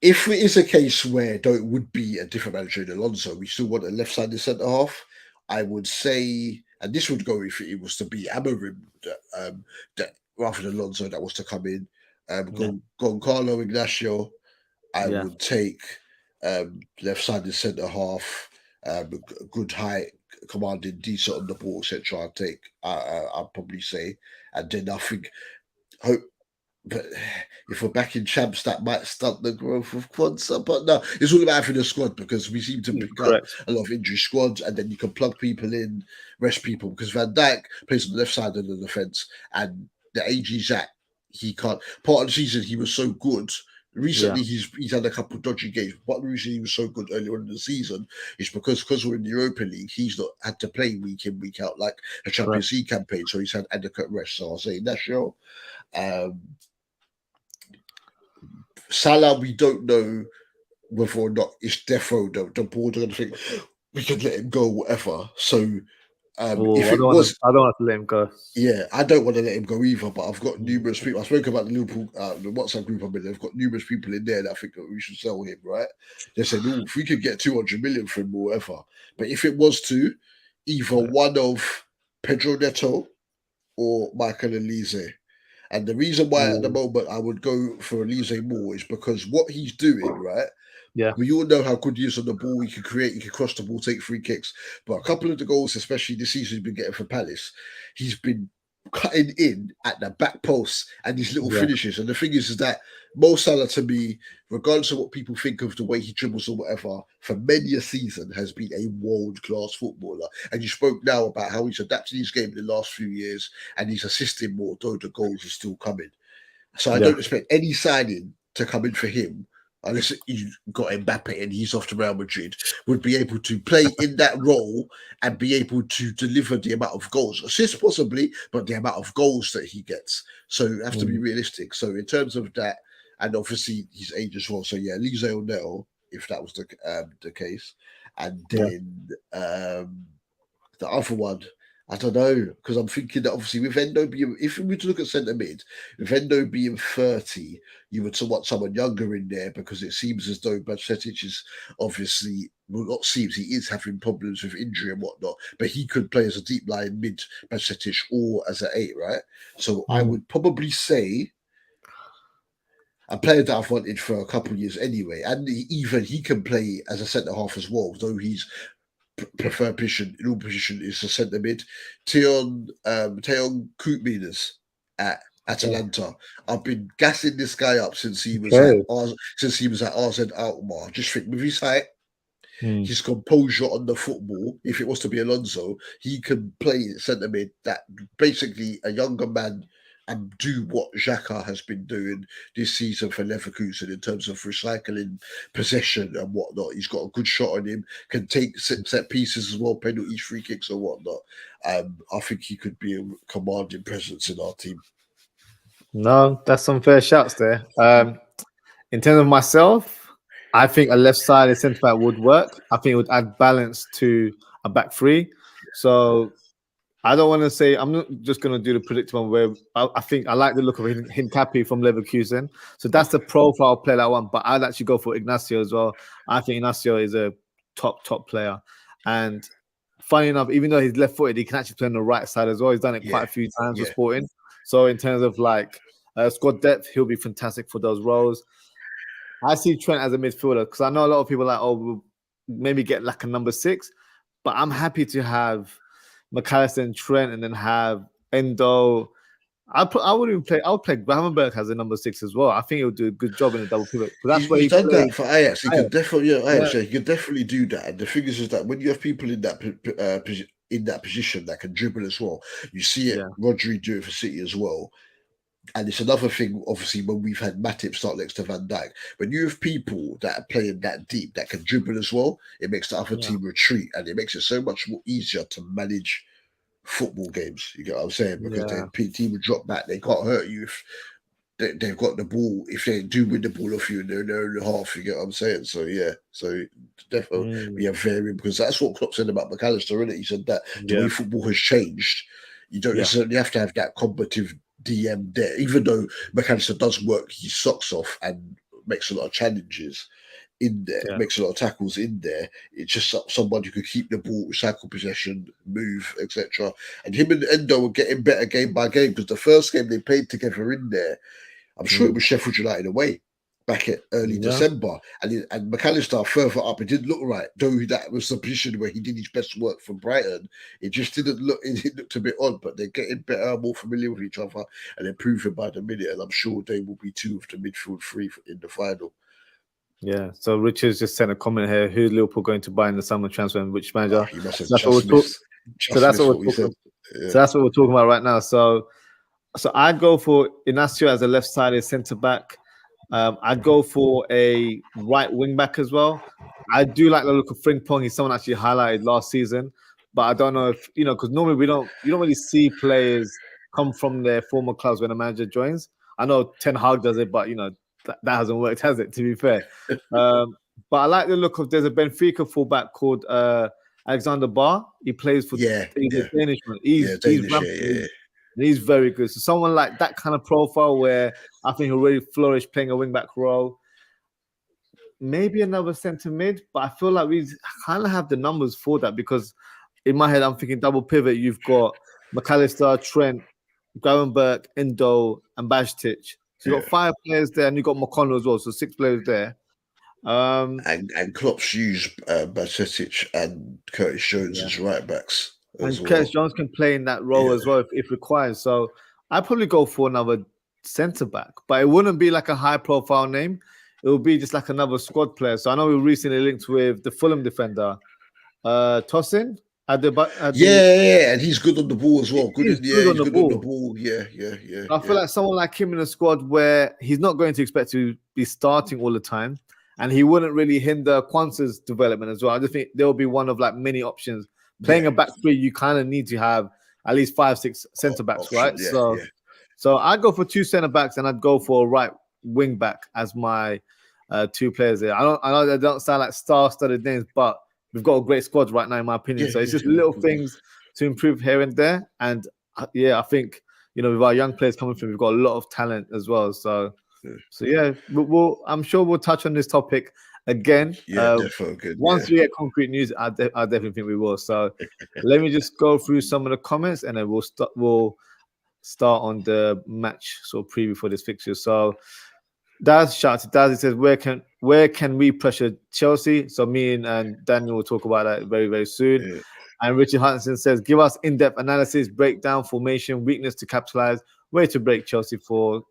If it is a case where it would be a different manager in Alonso, we still want a left-sided centre half. I would say, and this would go if it was to be Amorim, that rather than Alonso that was to come in. Goncalo Ignacio, I would take left-sided centre half, good height, commanding, decent on the ball, etc. I'd probably say, and then I think but if we're back in champs, that might stunt the growth of Kwanzaa. But no, it's all about having a squad because we seem to pick up a lot of injury squads, and then you can plug people in, rest people. Because Van Dijk plays on the left side of the defence, and the age he's at, he can't. Part of the season he was so good. Recently, he's had a couple of dodgy games. But the reason he was so good earlier on in the season is because we're in the Europa League, he's not had to play week in, week out like a Champions League campaign. So he's had adequate rest. So I'll say Nacho. Salah, we don't know whether or not it's defo the board are going to think we could let him go, whatever. So I don't want to let him go. Yeah, I don't want to let him go either. But I've got numerous people. I spoke about the Liverpool, the WhatsApp group I'm in. I've got numerous people in there that I think that we should sell him. Right? They said, "Oh, if we could get 200 million for him, or whatever." But if it was to either one of Pedro Neto or Michael Elise. And the reason why at the moment I would go for Elise more is because what he's doing, right? Yeah. We all know how good he is on the ball. He can create, he can cross the ball, take free kicks. But a couple of the goals, especially this season, he's been getting for Palace, he's been cutting in at the back post and these little finishes. And the thing is that Mo Salah, to me, regardless of what people think of the way he dribbles or whatever, for many a season has been a world-class footballer. And you spoke now about how he's adapted his game in the last few years and he's assisting more, though the goals are still coming. So I don't expect any signing to come in for him unless you got Mbappe and he's off to Real Madrid, would be able to play in that role and be able to deliver the amount of goals, assists possibly, but the amount of goals that he gets. So you have to be realistic. So in terms of that, and obviously his age as well. So yeah, Lise O'Neill, if that was the case, and then the other one. I don't know, because I'm thinking that obviously with Endo being, if we were to look at centre mid, with Endo being 30, you would want someone younger in there because it seems as though Bajcetic is obviously, well, not seems, he is having problems with injury and whatnot, but he could play as a deep line mid Bajcetic or as an 8, right? So I would probably say a player that I've wanted for a couple of years anyway, and even he can play as a centre half as well, though he's preferred position in all position is the centre mid. Teon Koopmeiners at Atalanta. I've been gassing this guy up since he was Okay. at RZ Alkmaar. I just think with his height, Hmm. his composure on the football, if it was to be Alonso, he can play centre mid that basically a younger man and do what Xhaka has been doing this season for Leverkusen in terms of recycling possession and whatnot. He's got a good shot on him, can take set pieces as well, penalties, free kicks or whatnot. I think he could be a commanding presence in our team. No, that's some fair shouts there. In terms of myself, I think a left-sided centre back would work. I think it would add balance to a back three. So I don't want to say, I'm not just going to do the predictable where I think I like the look of Hincapi from Leverkusen. So that's the profile player that I want. But I'd actually go for Ignacio as well. I think Ignacio is a top player. And funny enough, even though he's left-footed, he can actually play on the right side as well. He's done it quite a few times for Sporting. So in terms of like squad depth, he'll be fantastic for those roles. I see Trent as a midfielder because I know a lot of people are like, oh, we'll maybe get like a number 6. But I'm happy to have McAllister and Trent and then have Endo. I would even play. I would play Gravenberch as a number 6 as well. I think he'll do a good job in the double pivot. That's where He's he done played. that for Ajax. He could definitely, he could definitely do that. And the thing is that when you have people in that position that can dribble as well, you see it. Rodri do it for City as well. And it's another thing, obviously, when we've had Matip start next to Van Dijk. When you have people that are playing that deep, that can dribble as well, it makes the other team retreat, and it makes it so much more easier to manage football games. You get what I'm saying? Because the team would drop back. They can't hurt you if they've got the ball. If they do win the ball off you in their own half, you get what I'm saying? So, so definitely we have variant, because that's what Klopp said about McAllister, isn't it? He said that the way football has changed, you don't necessarily have to have that combative DM there, even though McAllister does work his socks off and makes a lot of challenges in there, makes a lot of tackles in there. It's just someone who could keep the ball, recycle possession, move, etc. And him and Endo were getting better game by game, because the first game they played together in there, I'm sure it was Sheffield United away back at early December, and McAllister further up, it didn't look right, though that was the position where he did his best work for Brighton. It just didn't look, it looked a bit odd, but they're getting better, more familiar with each other, and improving by the minute, and I'm sure they will be 2 of the midfield 3 in the final. Yeah, so Richard's just sent a comment here: who's Liverpool going to buy in the summer transfer and which manager? He must have So that's what we're talking about right now. So I'd go for Ignacio as a left-sided centre-back. I'd go for a right wing-back as well. I do like the look of Frimpong. He's someone actually highlighted last season, but I don't know if, because normally you don't really see players come from their former clubs when a manager joins. I know Ten Hag does it, but, that hasn't worked, has it, to be fair? But I like the look of, there's a Benfica fullback called Alexander Barr. He plays for Danish. He's very good. So someone like that kind of profile where I think he'll really flourish playing a wing-back role. Maybe another centre mid, but I feel like we kind of have the numbers for that, because in my head, I'm thinking double pivot. You've got McAllister, Trent, Gravenberch, Endo, and Bajtic. So you've got 5 players there, and you've got McConnell as well. So 6 players there. And Klopp's used Bajtic and Curtis Jones as right backs. And Curtis Jones can play in that role as well if required. So I'd probably go for another centre back, but it wouldn't be like a high profile name. It would be just like another squad player. So I know we recently linked with the Fulham defender, Tosin. And he's good on the ball as well. Good on the ball. Yeah. I feel like someone like him in a squad where he's not going to expect to be starting all the time, and he wouldn't really hinder Kwanzaa's development as well. I just think there will be one of like many options. Playing a back three, you kind of need to have at least 5-6 centre backs, right? So I'd go for 2 centre backs, and I'd go for a right wing back as my 2 players there. I know they don't sound like star-studded names, but we've got a great squad right now, in my opinion. So it's just little things to improve here and there. And I think, with our young players coming through, we've got a lot of talent as well. So I'm sure we'll touch on this topic again. Once we get concrete news, I definitely think we will. So let me just go through some of the comments, and then we'll start on the match sort of preview for this fixture. So Daz shouts to Daz. He says, where can we pressure Chelsea? So me and Daniel will talk about that very, very soon. And Richard Hudson says, give us in-depth analysis, breakdown, formation, weakness to capitalize, way to break Chelsea for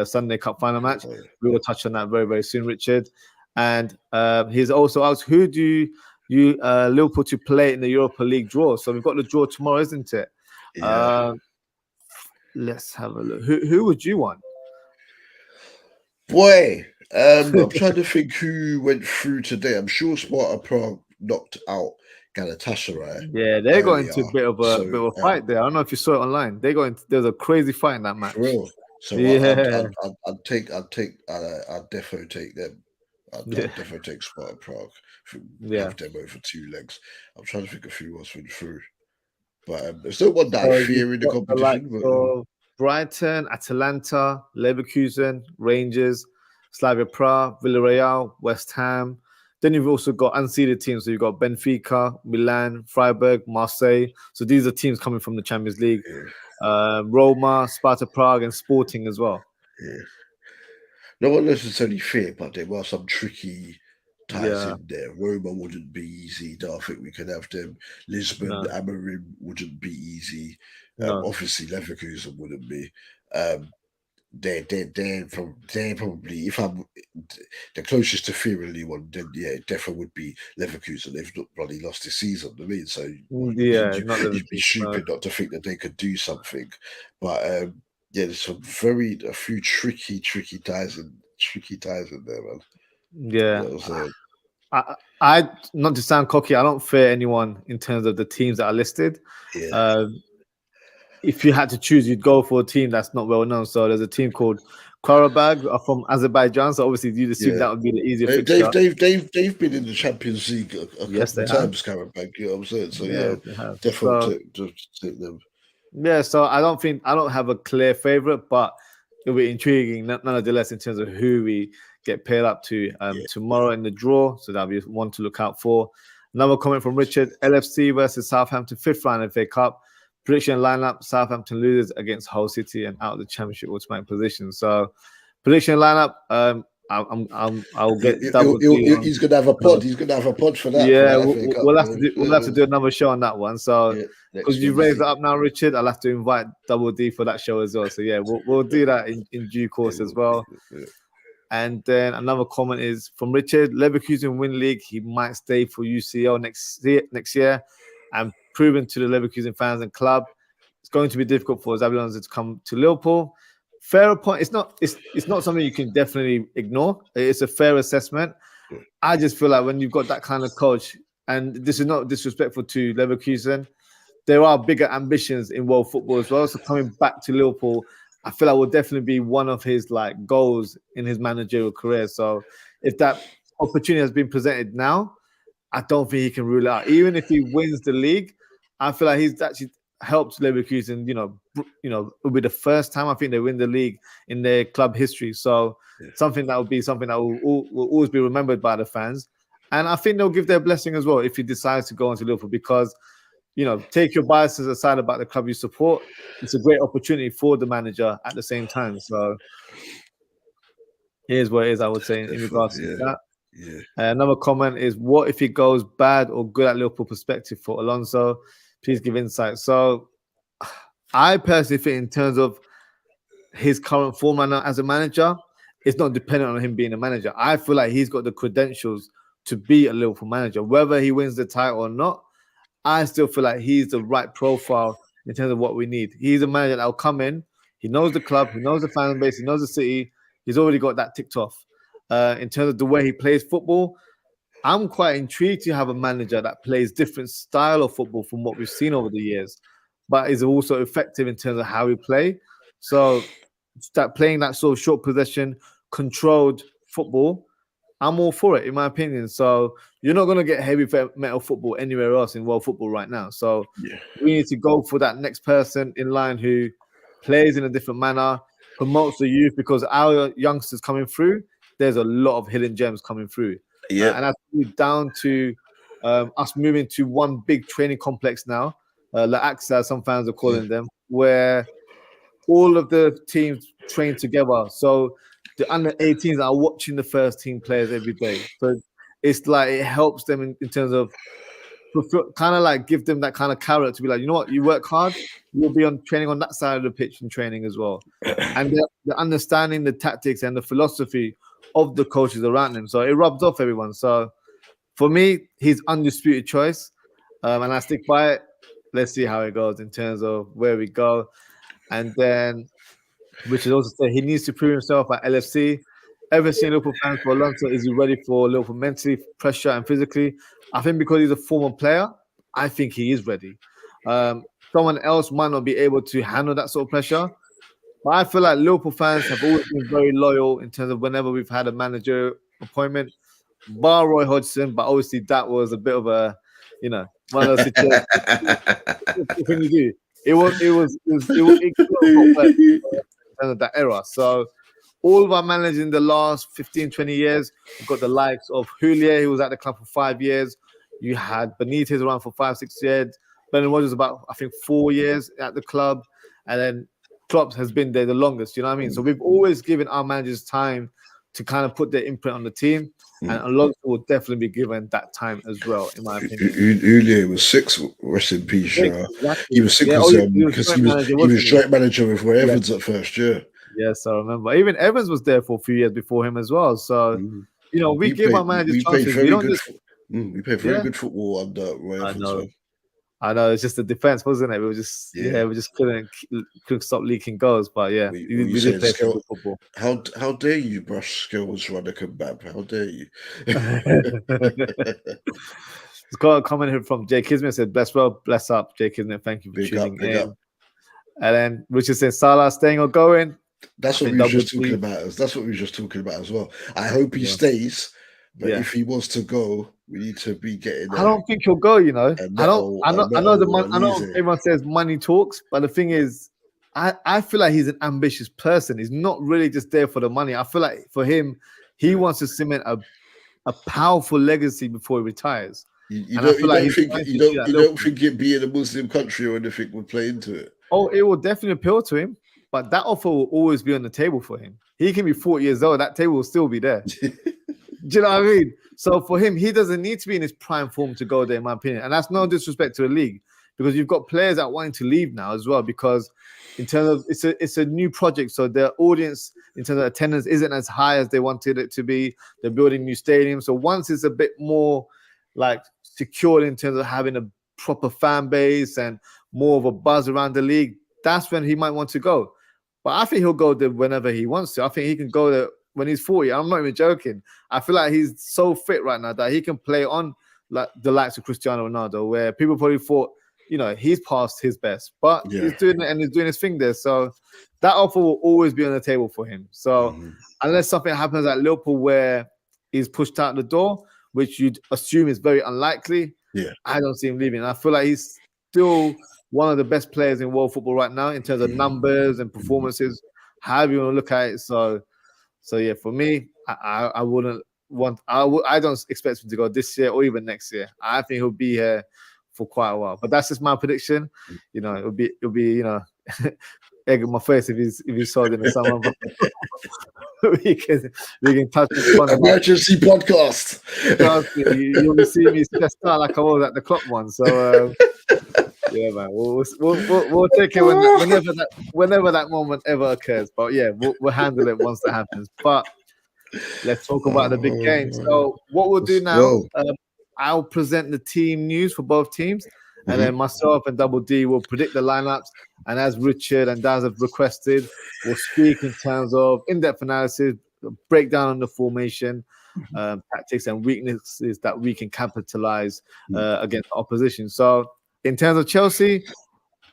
Sunday Cup final match. We will touch on that very, very soon, Richard. And he's also asked, who do you Liverpool to play in the Europa League draw? So we've got the draw tomorrow, isn't it? Yeah. Let's have a look. Who would you want? Boy, I'm trying to think who went through today. I'm sure Sparta Prague knocked out Galatasaray. Yeah, they got into a bit of a fight there. I don't know if you saw it online. There's a crazy fight in that match. For real. So yeah, I'd definitely take them. I'd definitely take Sparta Prague. Have them over 2 legs. I'm trying to think of who else went through. But there's no one that I fear in the competition. Brighton, Atalanta, Leverkusen, Rangers, Slavia Prague, Villarreal, West Ham. Then you've also got unseeded teams. So you've got Benfica, Milan, Freiburg, Marseille. So these are teams coming from the Champions League. Yeah. Roma, Sparta Prague, and Sporting as well. Yeah. No one necessarily fear, but there were some tricky ties in there. Roma wouldn't be easy. I think we could have them. Lisbon, Amorim wouldn't be easy. Obviously, Leverkusen wouldn't be. They're probably, if I'm the closest to fearing anyone, then it definitely would be Leverkusen. They've not really lost this season. I mean, so you'd be stupid not to think that they could do something. But there's a few tricky ties in there, man. Yeah. I not to sound cocky, I don't fear anyone in terms of the teams that are listed. Yeah. If you had to choose, you'd go for a team that's not well known. So there's a team called Carabao from Azerbaijan. So obviously you'd assume that would be the easier fixture. They've been in the Champions League a couple of times, Carabao. You know what I'm saying? So definitely take them. Yeah, so I don't have a clear favorite, but it'll be intriguing nonetheless in terms of who we get paired up to tomorrow in the draw. So that'll be one to look out for. Another comment from Richard: LFC versus Southampton, 5th round FA Cup. Prediction lineup: Southampton loses against Hull City and out of the Championship automatic position. So prediction lineup, I'll get double. He's gonna have a pod. He's gonna have a pod for that. Yeah, we'll have to do another show on that one. So because you've raised it up now, Richard, I'll have to invite Dubul Dee for that show as well. So yeah, we'll do that in due course as well. And then another comment is from Richard: Leverkusen win league. He might stay for UCL next year, and proven to the Leverkusen fans and club, it's going to be difficult for Xabi Alonso to come to Liverpool. Fair point. It's not something you can definitely ignore. It's a fair assessment. I just feel like when you've got that kind of coach, and this is not disrespectful to Leverkusen, there are bigger ambitions in world football as well. So coming back to Liverpool, I feel like will definitely be one of his goals in his managerial career. So if that opportunity has been presented now, I don't think he can rule it out. Even if he wins the league, I feel like he's actually helped Leverkusen. It'll be the first time I think they win the league in their club history. So something that will always be remembered by the fans. And I think they'll give their blessing as well if he decides to go on to Liverpool, because take your biases aside about the club you support. It's a great opportunity for the manager at the same time. So here's what it is, I would say, in regards to that. Yeah. Another comment is, what if he goes bad or good at Liverpool perspective for Alonso? Please give insight. So I personally think in terms of his current form right now as a manager, it's not dependent on him being a manager. I feel like he's got the credentials to be a Liverpool manager. Whether he wins the title or not, I still feel like he's the right profile in terms of what we need. He's a manager that will come in. He knows the club. He knows the fan base. He knows the city. He's already got that ticked off. In terms of the way he plays football, I'm quite intrigued to have a manager that plays different style of football from what we've seen over the years, but is also effective in terms of how we play. So start playing that sort of short possession, controlled football, I'm all for it, in my opinion. So you're not going to get heavy metal football anywhere else in world football right now. So we need to go for that next person in line who plays in a different manner, promotes the youth, because our youngsters coming through, there's a lot of hidden gems coming through. And that's down to us moving to one big training complex now, La AXA, some fans are calling them, where all of the teams train together. So the under 18s are watching the first team players every day. So it's like it helps them in terms of kind of like give them that kind of carrot to be like, you know what, you work hard, you'll be on training on that side of the pitch and training as well. And they're understanding the tactics and the philosophy of the coaches around him. So it rubs off everyone. So for me, he's undisputed choice. And I stick by it. Let's see how it goes in terms of where we go. And then, which is also say he needs to prove himself at LFC. Ever seen Liverpool fans for Alonso? Is he ready for Liverpool mentally, pressure, and physically? I think because he's a former player, I think he is ready. Someone else might not be able to handle that sort of pressure. But I feel like Liverpool fans have always been very loyal in terms of whenever we've had a manager appointment, bar Roy Hodgson. But obviously that was a bit of a, one of those situations. What can you do? It got of that era. So all of our managers in the last 15, 20 years, we've got the likes of Julia, who was at the club for 5 years. You had Benitez around for 5, 6 years. Brendan Rodgers about, I think, 4 years at the club. And then Klopp has been there the longest, you know what I mean? So we've always given our managers time to kind of put their imprint on the team. And Alonso will definitely be given that time as well, in my opinion. Julia was 6, rest in peace. Exactly. He was 6 because he was joint manager with Roy Evans at first, Yes, I remember. Even Evans was there for a few years before him as well. So, we give our managers chances. We played very good football under Roy Evans. I know, it's just the defense, wasn't it? We were just we just couldn't stop leaking goals. But yeah, we did play good football. How dare you brush skills, Roddick and Bab? How dare you? It's got a comment here from Jay Kismet, said, bless well, bless up, Jay Kismet. Thank you for tuning in. And then Richard said, Salah staying or going? That's what we were just talking about. That's what we were just talking about as well. I hope he stays, but if he wants to go, we need to be getting. I don't think he'll go. I know everyone says money talks, but the thing is, I feel like he's an ambitious person. He's not really just there for the money. I feel like for him, he wants to cement a powerful legacy before he retires. You don't think it being a Muslim country or anything would play into it? Oh, it will definitely appeal to him, but that offer will always be on the table for him. He can be 40 years old. That table will still be there. Do you know what I mean? So for him, he doesn't need to be in his prime form to go there, in my opinion. And that's no disrespect to the league, because you've got players that wanting to leave now as well, because in terms of it's a new project. So their audience in terms of attendance isn't as high as they wanted it to be. They're building new stadiums. So once it's a bit more like secured in terms of having a proper fan base and more of a buzz around the league, that's when he might want to go. But I think he'll go there whenever he wants to. I think he can go there when he's 40. I'm not even joking. I feel like he's so fit right now that he can play on like the likes of Cristiano Ronaldo, where people probably thought, he's past his best, but he's doing it and he's doing his thing there. So that offer will always be on the table for him. So unless something happens at Liverpool where he's pushed out the door, which you'd assume is very unlikely, I don't see him leaving. I feel like he's still one of the best players in world football right now in terms of numbers and performances, however you want to look at it. So yeah, for me, I wouldn't want. I don't expect him to go this year or even next year. I think he'll be here for quite a while. But that's just my prediction. It'll be egg in my face if he's sold in the summer. we can touch it. Emergency podcast. You'll see me stressed out like I was at the Klopp one. So. Yeah, man. We'll take it whenever that moment ever occurs. But yeah, we'll handle it once that happens. But let's talk about the big game. So what we'll do now, I'll present the team news for both teams, and then myself and Dubul Dee will predict the lineups. And as Richard and Daz have requested, we'll speak in terms of in-depth analysis, breakdown on the formation, tactics and weaknesses that we can capitalize against the opposition. So in terms of Chelsea,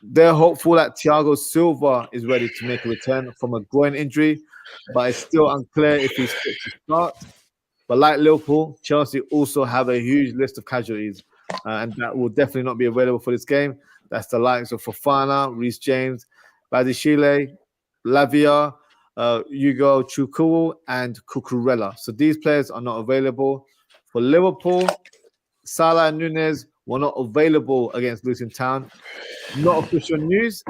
they're hopeful that Thiago Silva is ready to make a return from a groin injury, but it's still unclear if he's fit to start. But like Liverpool, Chelsea also have a huge list of casualties, and that will definitely not be available for this game. That's the likes of Fofana, Reece James, Badiashile, Lavia, Hugo Chukwu, and Cucurella. So these players are not available. For Liverpool, Salah and Nunez were not available against Luton Town. Not official news.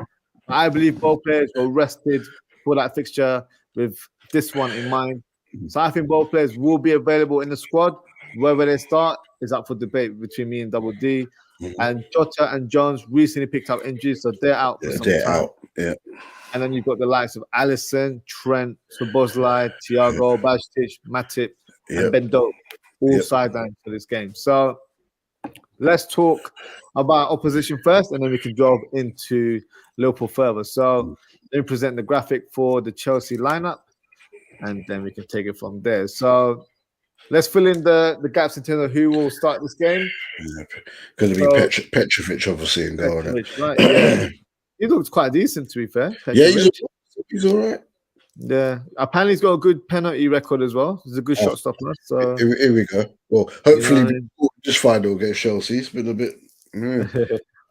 I believe both players were rested for that fixture with this one in mind. So I think both players will be available in the squad. whether they start is up for debate between me and Double D. Mhm. And Jota and Jones recently picked up injuries, so they're out for some They're time. out. Yeah. And then you've got the likes of Alisson, Trent, Szoboszlai, Thiago, Bajtic, Matip, and Ben Doak, all sidelined for this game. So let's talk about opposition first, and then we can delve into Liverpool further. So let me present the graphic for the Chelsea lineup, and then we can take it from there. So let's fill in the gaps in terms of who will start this game. Going to be Petrovic, obviously, and go on it. Right? Yeah, he looks quite decent, to be fair. Petrovic. Yeah, he's all right. Yeah, apparently he's got a good penalty record as well. He's a good shot stopper. So here we go. Well, hopefully this final against Chelsea. It's been a bit. I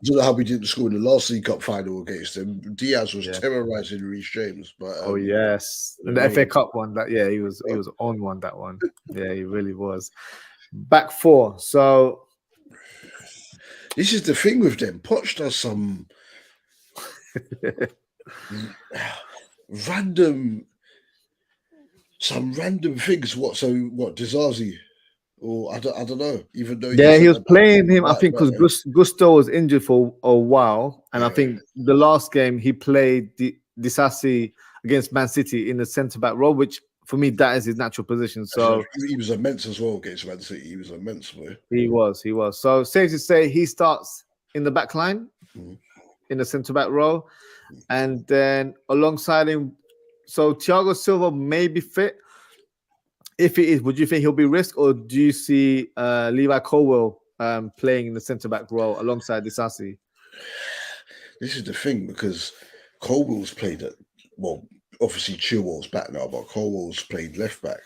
don't know how we didn't score in the last League Cup final against them. Diaz was terrorizing Reece James, but yes, and the FA Cup one. He was on one. That one, yeah, he really was. Back four. So this is the thing with them. Poch does some random things. What Disasi? Or I don't know. Even though he was playing him, I think, because Gusto was injured for a while, and I think the last game he played Disasi against Man City in the centre back role, which for me that is his natural position. So he was immense as well against Man City. He was immense, boy. He was. So safe to say he starts in the back line, in the centre back role, and then alongside him. So Thiago Silva may be fit. If it is, would you think he'll be risked, or do you see Levi Colwill playing in the centre back role alongside Disasi? This is the thing, because Colwill's played obviously Chilwell's back now, but Colwill's played left back.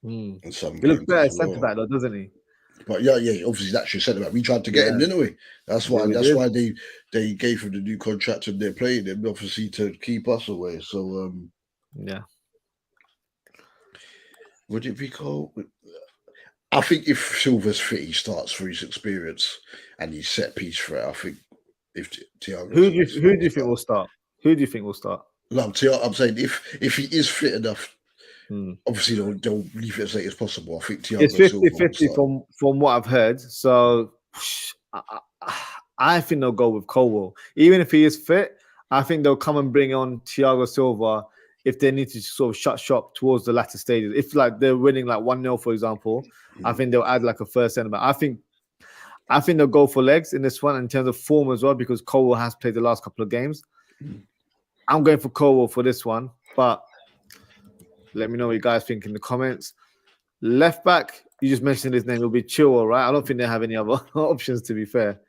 In some he looks better centre back though, doesn't he? But yeah, obviously that's your centre back. We tried to get him, didn't we? That's why they gave him the new contract and they're playing him, obviously, to keep us away. So would it be Cole? I think if Silva's fit, he starts for his experience and he's set piece for it. I think if Thiago, who do you think will start? Who do you think will start? No, I'm saying if he is fit enough, obviously they'll leave it as late as possible. I think Thiago it's 50-50 from what I've heard. So I think they'll go with Colwill. Even if he is fit, I think they'll come and bring on Thiago Silva if they need to sort of shut shop towards the latter stages. If like they're winning like 1-0, for example, I think they'll add like a first centre back. I think they'll go for legs in this one in terms of form as well, because Colwill has played the last couple of games. I'm going for Colwill for this one, but let me know what you guys think in the comments. Left back, you just mentioned his name, it'll be Chilwell, right? I don't think they have any other options, to be fair.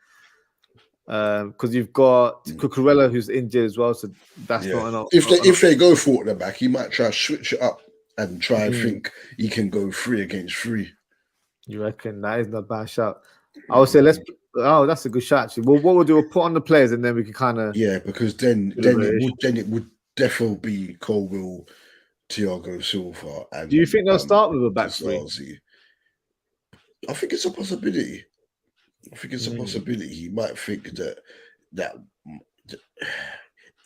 Because you've got Cucurella who's injured as well, so that's not enough. If they go for the back, he might try to switch it up and try and think he can go 3 against 3. You reckon? That is not a bad shout. I would say that's a good shot actually. Well, what we'll do, we'll put on the players and then we can kind of because then it would definitely be Colwill, Thiago Silva, and do you think they'll start with a back three? I think it's a possibility. He might think that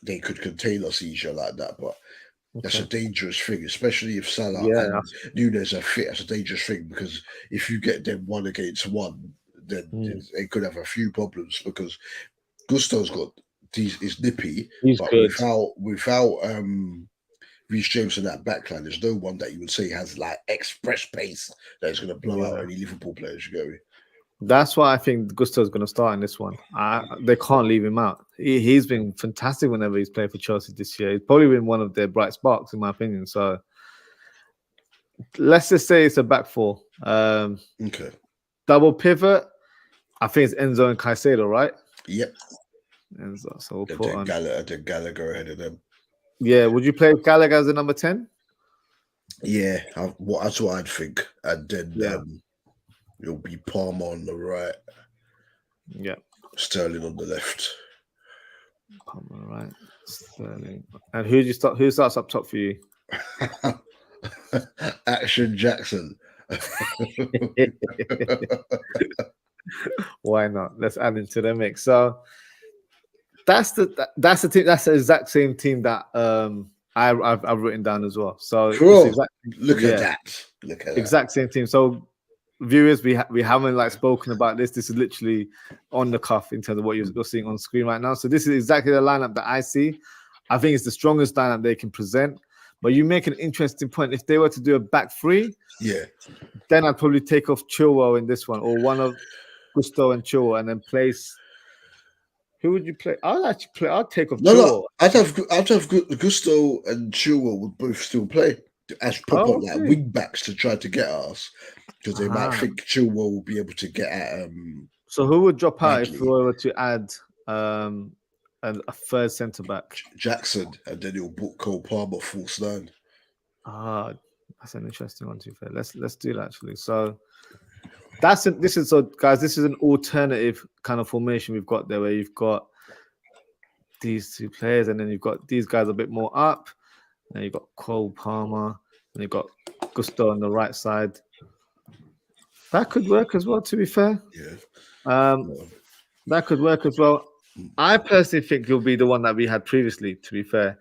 they could contain us easier like that, but that's a dangerous thing, especially if Salah and Nunes are fit. That's a dangerous thing, because if you get them 1 against 1, then they could have a few problems, because Gusto's is nippy, but good. without Reece James in that backline, there's no one that you would say has like express pace that is going to blow out any Liverpool players. You get me? That's why I think Gusto's going to start in this one. They can't leave him out. He's been fantastic whenever he's played for Chelsea this year. He's probably been one of their bright sparks, in my opinion. So let's just say it's a back four. Okay. Double pivot. I think it's Enzo and Caicedo, right? Yep. Enzo. So we'll put on Gallagher ahead of them. Yeah. Would you play Gallagher as a number 10? Yeah. That's what I'd think. And then it'll be Palmer on the right. Yeah. Sterling on the left. Palmer on the right. Sterling. And who starts up top for you? Action Jackson. Why not? Let's add into the mix. So that's the team. That's the exact same team that I've written down as well. So cool. Look at that. Exact same team. So viewers, we haven't like spoken about this. This is literally on the cuff in terms of what you're seeing on screen right now. So this is exactly the lineup that I see. I think it's the strongest lineup they can present. But you make an interesting point. If they were to do a back three, then I'd probably take off Chilwell in this one, or one of Gusto and Chilwell, and then place. Who would you play? I'll take off Chilwell. I'd have Gusto and Chilwell would both still play as proper like wing backs to try to get at us, because they might think Chilwell will be able to get at. So who would drop out if we were to add a third centre back? Jackson, and then he'll put Cole Palmer false 9. That's an interesting one. To be fair, let's do that actually. So guys, this is an alternative kind of formation we've got there, where you've got these two players, and then you've got these guys a bit more up, and you've got Cole Palmer, and you've got Gusto on the right side. That could work as well, to be fair. That could work as well. I personally think he'll be the one that we had previously, to be fair.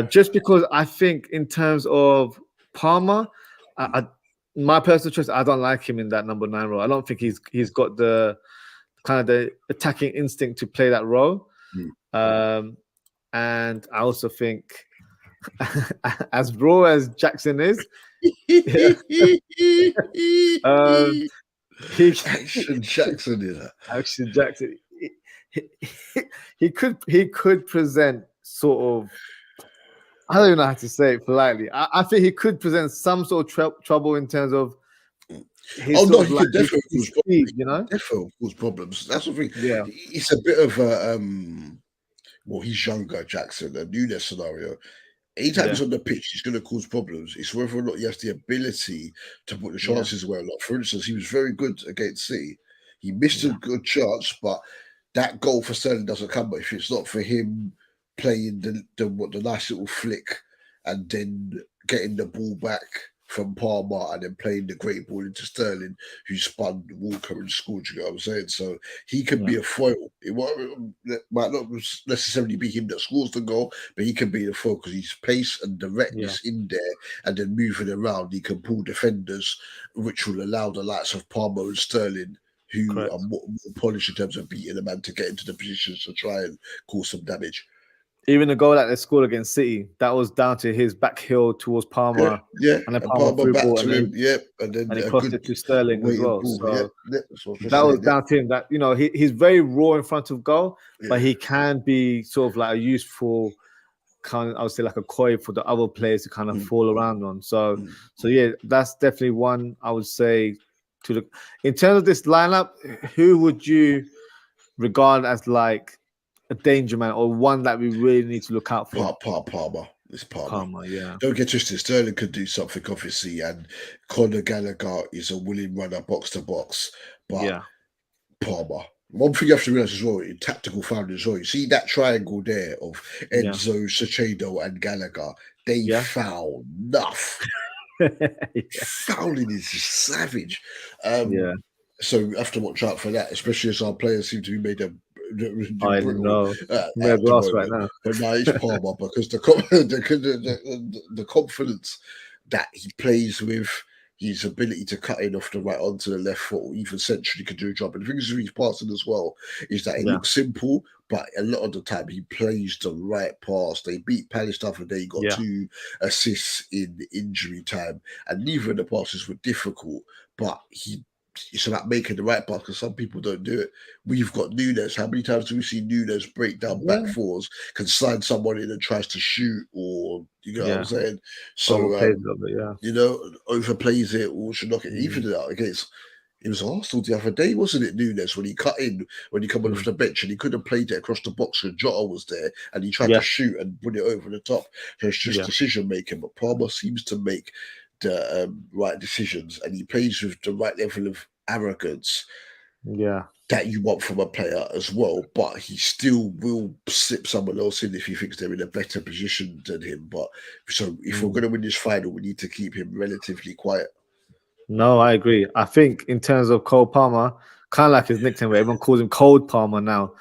Just because I think in terms of Palmer, my personal choice, I don't like him in that number 9 role. I don't think he's got the kind of the attacking instinct to play that role. And I also think, as raw as Jackson is, Action Jackson, he could present sort of, I don't even know how to say it politely. I think he could present some sort of trouble in terms of his he could definitely cause speed, you know? Definitely cause problems. That's the thing. Yeah. It's a bit of a he's younger, Jackson, a Nunes scenario. Anytime he's on the pitch, he's going to cause problems. It's whether or not he has the ability to put the chances away. Like, for instance, he was very good against City. He missed a good chance, but that goal for Sterling doesn't come. But if it's not for him playing the nice little flick and then getting the ball back from Palmer and then playing the great ball into Sterling, who spun Walker and scored, you know what I'm saying? So he can be a foil. It might not necessarily be him that scores the goal, but he can be the foil because he's pace and directness in there, and then moving around, he can pull defenders, which will allow the likes of Palmer and Sterling, who are more polished in terms of beating a man, to get into the positions to try and cause some damage. Even the goal that they scored against City, that was down to his back heel towards Palmer. And then Palmer back to him. And then he crossed it to Sterling as well. Ball, so that was down to him. That, you know, he's very raw in front of goal, but he can be sort of like a useful kind of, I would say, like a coy for the other players to kind of fall around on. So yeah, that's definitely one I would say to look. In terms of this lineup, who would you regard as like a danger man, or one that we really need to look out for? Palmer. It's Palmer. Yeah. Don't get twisted. Sterling could do something, obviously, and Conor Gallagher is a willing runner box to box. But Palmer. One thing you have to realize as well, in tactical foul as well, you see that triangle there of Enzo, Sachado, and Gallagher. They foul enough. Fouling is just savage. So you have to watch out for that, especially as our players seem to be made of. I know. Right now. But now it's Palmer because the confidence that he plays with, his ability to cut in off the right onto the left foot, or even centrally can do a job. And the thing is with his passing as well is that it looks simple, but a lot of the time he plays the right pass. They beat Palace the other day, got 2 assists in injury time, and neither of the passes were difficult, but it's about making the right pass, because some people don't do it. We've got Nunes. How many times do we see Nunes break down back fours, can slide someone in and tries to shoot, or you know what I'm saying? So you know, overplays it or should knock it. Even against, it was Arsenal the other day, wasn't it? Nunes, when he cut in, when he come off the bench, and he could have played it across the box because Jota was there, and he tried to shoot and put it over the top. So it's just decision making. But Palmer seems to make the right decisions, and he plays with the right level of arrogance that you want from a player as well, but he still will slip someone else in if he thinks they're in a better position than him. But so if we're going to win this final, we need to keep him relatively quiet. No, I agree. I think in terms of Cole Palmer, kind of like his nickname, where everyone calls him Cold Palmer now.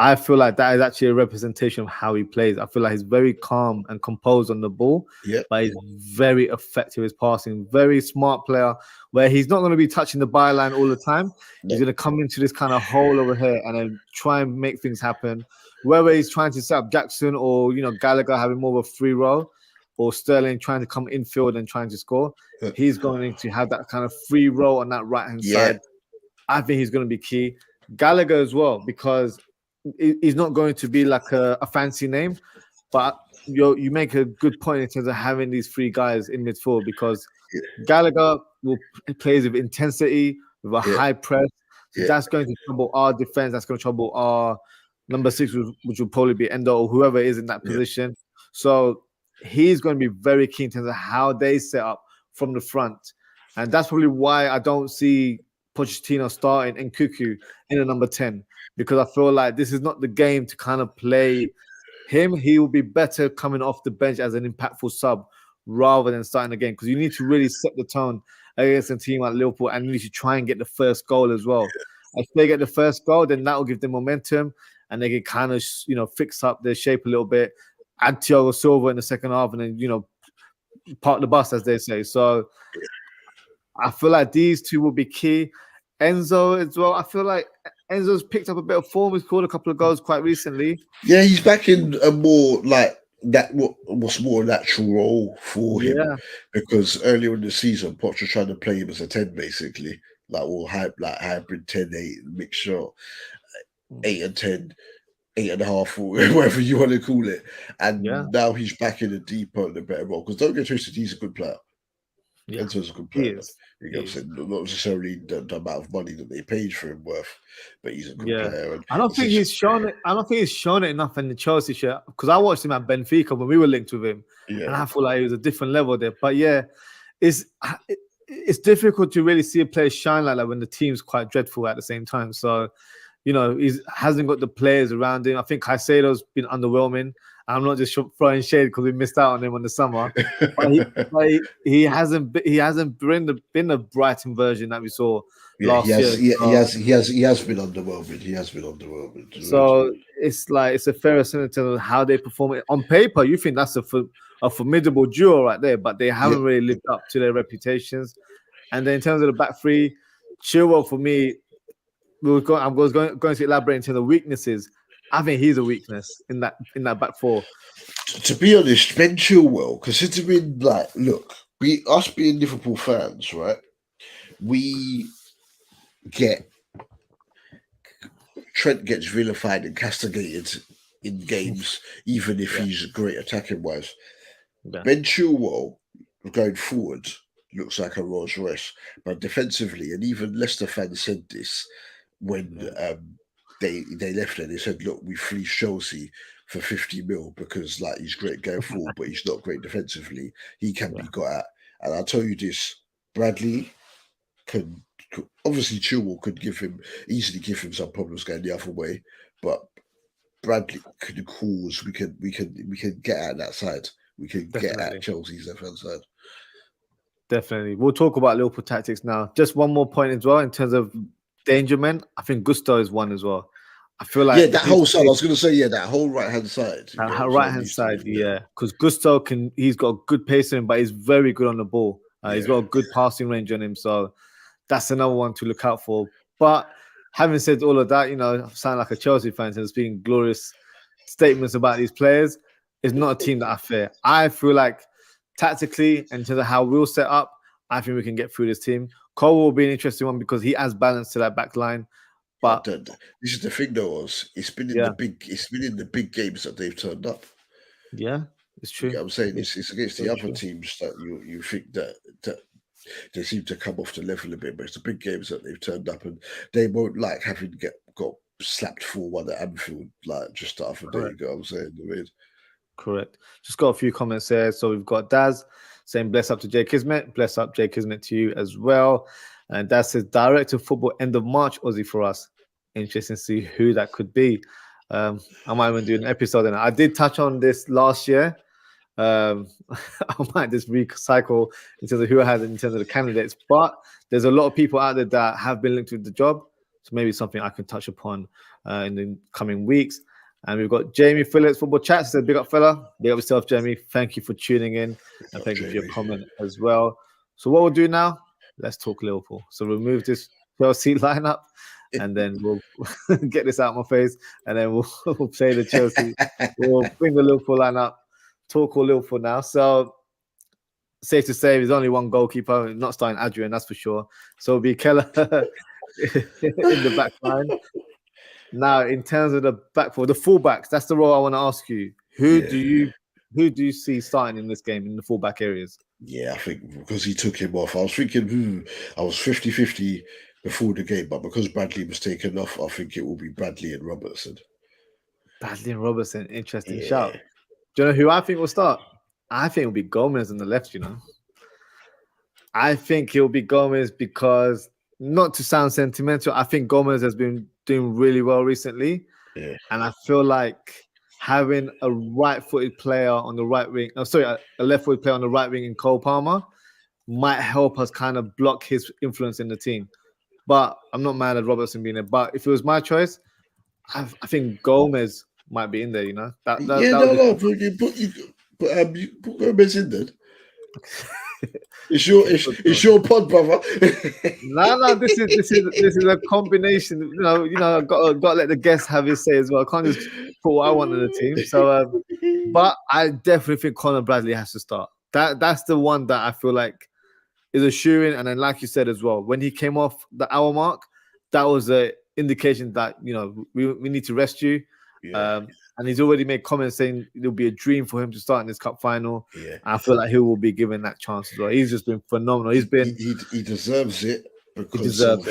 I feel like that is actually a representation of how he plays. I feel like he's very calm and composed on the ball, Yeah, but he's very effective with passing. Very smart player, where he's not going to be touching the byline all the time. no, He's going to come into this kind of hole over here and then try and make things happen. Whether he's trying to set up Jackson or Gallagher having more of a free role, or Sterling trying to come infield and trying to score, he's going to have that kind of free role on that right hand yeah, side. I think he's going to be key. Gallagher as well, because he's not going to be like a fancy name, but you make a good point in terms of having these three guys in midfield, because Gallagher will plays with intensity, with a yeah, high press. So yeah, that's going to trouble our defense. That's going to trouble our number 6, which will probably be Endo or whoever is in that position. So he's going to be very keen in terms of how they set up from the front. And that's probably why I don't see Pochettino starting and Cuckoo in the number 10, because I feel like this is not the game to kind of play him. He will be better coming off the bench as an impactful sub rather than starting the game, because you need to really set the tone against a team like Liverpool, and you need to try and get the first goal as well. If they get the first goal, then that will give them momentum, and they can kind of fix up their shape a little bit, add Thiago Silva in the second half, and then park the bus, as they say. So I feel like these two will be key. Enzo as well. I feel like Enzo's picked up a bit of form. He's scored a couple of goals quite recently. Yeah, he's back in a more like that. What's more natural role for him, because earlier in the season, Poch was trying to play him as a 10, basically, like hybrid 10-8 mixture, 8 and 10, 8.5, or whatever you want to call it. And now he's back in a deeper and a better role. Because don't get twisted, he's a good player. Yeah, Enzo's a good player. You know what I'm saying? Not necessarily the amount of money that they paid for him worth, but he's a good player. And I don't think he's shown it. I don't think he's shown it enough in the Chelsea shirt, because I watched him at Benfica when we were linked with him, and I feel like he was a different level there. But it's difficult to really see a player shine like that when the team's quite dreadful at the same time. So, he hasn't got the players around him. I think Caicedo's been underwhelming. I'm not just throwing shade because we missed out on him in the summer, but he hasn't been the Brighton version that we saw last year. He has been underwhelming. He has been underwhelming. So it's a fair assessment of how they perform. On paper, you think that's a formidable duo right there, but they haven't really lived up to their reputations. And then in terms of the back three, Chilwell for me, I was going to elaborate into the weaknesses. I think he's a weakness in that back four. To be honest, Ben Chilwell, considering look, us being Liverpool fans, right? We get Trent gets vilified and castigated in games, even if he's great attacking wise. Ben Chilwell going forward looks like a Rolls Royce, but defensively, and even Leicester fans said this when they left there. They said, "Look, we fleeced Chelsea for 50 mil because he's great going forward, but he's not great defensively. He can be got at." And I'll tell you this: Bradley could obviously Chilwell could easily give him some problems going the other way, but Bradley could cause. We can get at that side. We can get at Chelsea's left-hand side. Definitely. We'll talk about Liverpool tactics now. Just one more point as well in terms of danger men. I think Gusto is one as well. I feel like that whole side. I was going to say that whole right-hand side. Right hand side, because Gusto he's got good pace in him, but he's very good on the ball. He's got a good passing range on him, so that's another one to look out for. But having said all of that, I sound like a Chelsea fan and speaking glorious statements about these players. It's not a team that I fear. I feel like tactically, in terms of how we'll set up, I think we can get through this team. Cole will be an interesting one because he adds balance to that back line. But this is the thing, though, it's been in the big games that they've turned up. Yeah, it's true. You know what I'm saying it's against the other teams that you think that they seem to come off the level a bit, but it's the big games that they've turned up, and they won't like having got slapped 4-1 at Anfield just the other day. You know what I'm saying? Correct. Just got a few comments here. So we've got Daz saying, "Bless up to Jay Kismet." Bless up, Jay Kismet, to you as well. And Daz says, "Director of football end of March, Ozzie for us." Interesting to see who that could be. I might even do an episode on it. I did touch on this last year. I might just recycle in terms of who I had in terms of the candidates. But there's a lot of people out there that have been linked with the job. So maybe something I can touch upon in the coming weeks. And we've got Jamie Phillips, Football Chat. Said, big up, fella. Big up yourself, Jamie. Thank you for tuning in. And thank you for your comment as well. So what we'll do now, let's talk Liverpool. So remove this Chelsea lineup, and then we'll get this out of my face, and then we'll play the Chelsea. We'll bring the Liverpool lineup, talk all Liverpool now. So safe to say, there's only one goalkeeper, not starting Adrian, that's for sure. So it'll be Keller in the back line. Now, in terms of the back four, the fullbacks, that's the role I want to ask you. Who do you see starting in this game in the fullback areas? Yeah, I think because he took him off, I was thinking, I was 50-50 before the game, but because Bradley was taken off, I think it will be Bradley and Robertson. Bradley and Robertson, interesting shout. Do you know who I think will start? I think it'll be Gomez on the left, you know. I think it'll be Gomez because, not to sound sentimental, I think Gomez has been doing really well recently. Yeah. And I feel like having a right-footed player on the right wing, a left-footed player on the right wing in Cole Palmer might help us kind of block his influence in the team. But I'm not mad at Robertson being there. But if it was my choice, I think Gomez might be in there, you know. You put Gomez in there. It's your pod, brother. No, this is a combination. You know, I got to let the guest have his say as well. I can't just put what I want in the team. So, but I definitely think Conor Bradley has to start. That's the one that I feel like is a shoo-in. And then, like you said as well, when he came off the hour mark, that was an indication that, you know, we need to rest you. Yeah. And he's already made comments saying it'll be a dream for him to start in this cup final. Yeah. I feel like he will be given that chance as well. He's just been phenomenal. He deserves it because of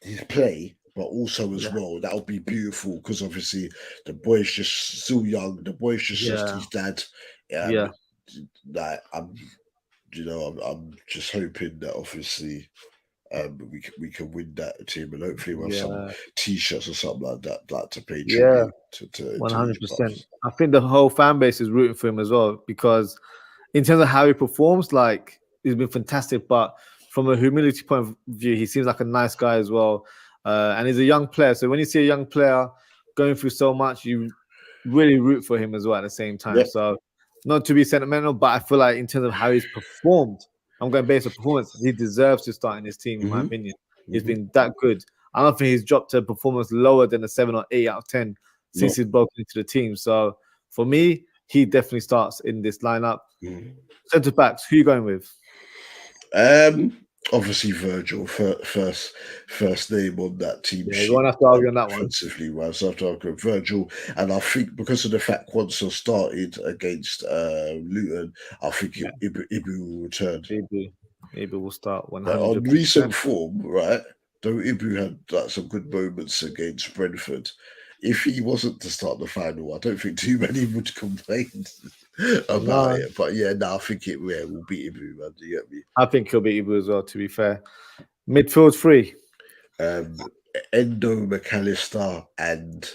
his play, but also as well, that'll be beautiful because obviously the boy's just still young. The boy's just lost his dad. I'm just hoping that obviously we can win that team, and hopefully we'll have some T-shirts or something like that to pay tribute to 100%. I think the whole fan base is rooting for him as well because in terms of how he performs, like he's been fantastic. But from a humility point of view, he seems like a nice guy as well, and he's a young player. So when you see a young player going through so much, you really root for him as well at the same time. Yeah. So not to be sentimental, but I feel like in terms of how he's performed, I'm going based on performance. He deserves to start in his team, in my opinion. He's been that good. I don't think he's dropped a performance lower than a 7 or 8 out of 10 since he's broken into the team. So for me, he definitely starts in this lineup. Centre backs, who are you going with? Obviously Virgil, first name on that team sheet. You won't have to argue on that one. So I have to argue with Virgil, and I think because of the fact Quansah started against Luton, I think Ibu will return. Ibu will start 100%. On recent form, right? Though Ibu had like some good moments against Brentford, if he wasn't to start the final, I don't think too many would complain about it. But I think it will beat Ibu, man. Do you get me? I think he'll beat Ibu as well, to be fair. Midfield 3. Endo, McAllister, and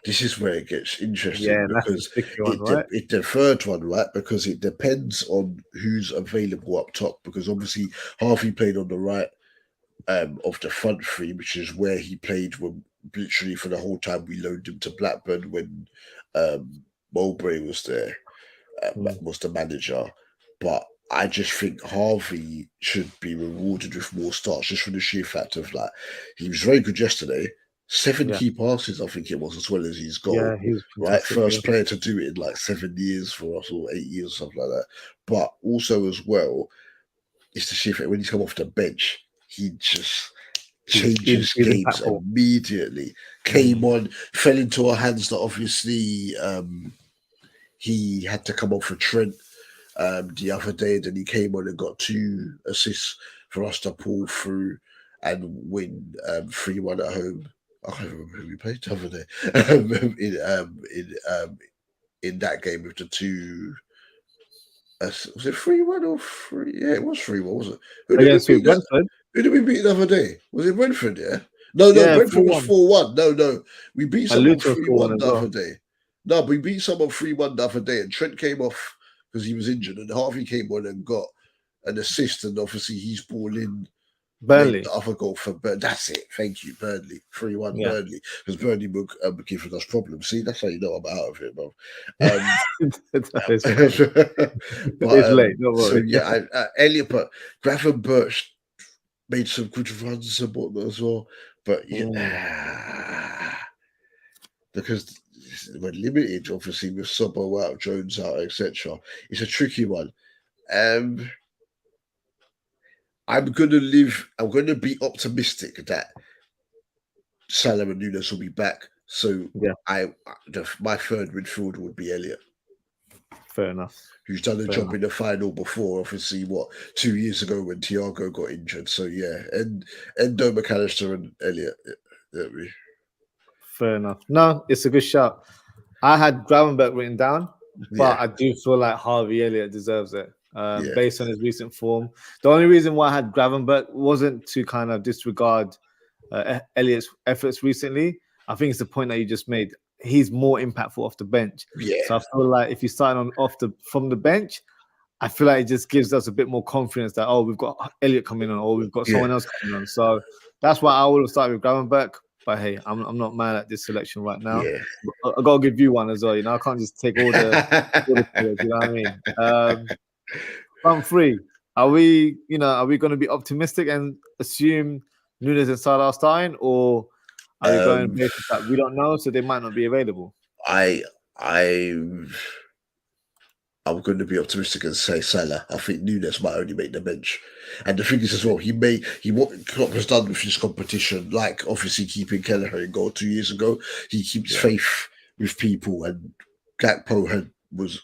this is where it gets interesting because it's the third one, right? Because it depends on who's available up top. Because obviously Harvey played on the right of the front three, which is where he played when literally for the whole time we loaned him to Blackburn when Mowbray was there, was the manager. But I just think Harvey should be rewarded with more starts just for the sheer fact of like he was very good yesterday. 7 key passes, I think it was, as well as his goal. Yeah, he was right. First player to do it in like 7 years for us, or 8 years, or something like that. But also as well, it's the sheer fact when he's come off the bench, he just changes games immediately. Came on, fell into our hands that obviously he had to come off for Trent the other day, and then he came on and got 2 assists for us to pull through and win 3-1 at home. I can't remember who we played the other day in that game with the 2. Was it 3-1 or 3? Yeah, it was 3-1, wasn't it? Who did we beat the other day? Was it Brentford? Yeah. No, Brentford was 4-1. No, we beat someone 3-1 the other day. No, but we beat someone 3-1 the other day, and Trent came off because he was injured, and Harvey came on and got an assist, and obviously he's ball in Burnley. The other goal for Burnley. That's it. Thank you, Burnley. 3-1 Yeah. Burnley. Because Burnley were giving us problems. See, that's how you know I'm out of it, bro. It's But late, don't so worry. yeah, Elliot, but Graven Birch made some good runs and whatnot as well. But yeah, because we're limited, obviously, with Sobbo out, Jones out, etc. It's a tricky one. I'm gonna be optimistic that Salah and Nunes will be back. So Yeah. my third midfielder would be Elliot. Fair enough. Who's done a job in the final before, obviously, 2 years ago when Thiago got injured. So yeah, and Endo, McAllister and Elliot. Fair enough. No, it's a good shout. I had Gravenberch written down, but I do feel like Harvey Elliott deserves it. Based on his recent form. The only reason why I had Gravenberch wasn't to kind of disregard Elliott's efforts recently. I think it's the point that you just made. He's more impactful off the bench. Yeah. So I feel like if you start from the bench, I feel like it just gives us a bit more confidence that we've got Elliott coming on, or we've got someone else coming on. So that's why I would have started with Gravenberch. But hey, I'm not mad at this selection right now. Yeah. I gotta give you one as well. I can't just take all the players, you know what I mean? Front three. Are we going to be optimistic and assume Nunes and Salah are starting, or are we going based that we don't know, so they might not be available? I'm going to be optimistic and say Salah. I think Nunes might only make the bench. And the thing is as well, what Klopp has done with this competition, like obviously keeping Kelleher in goal 2 years ago, he keeps faith with people, and Gakpo was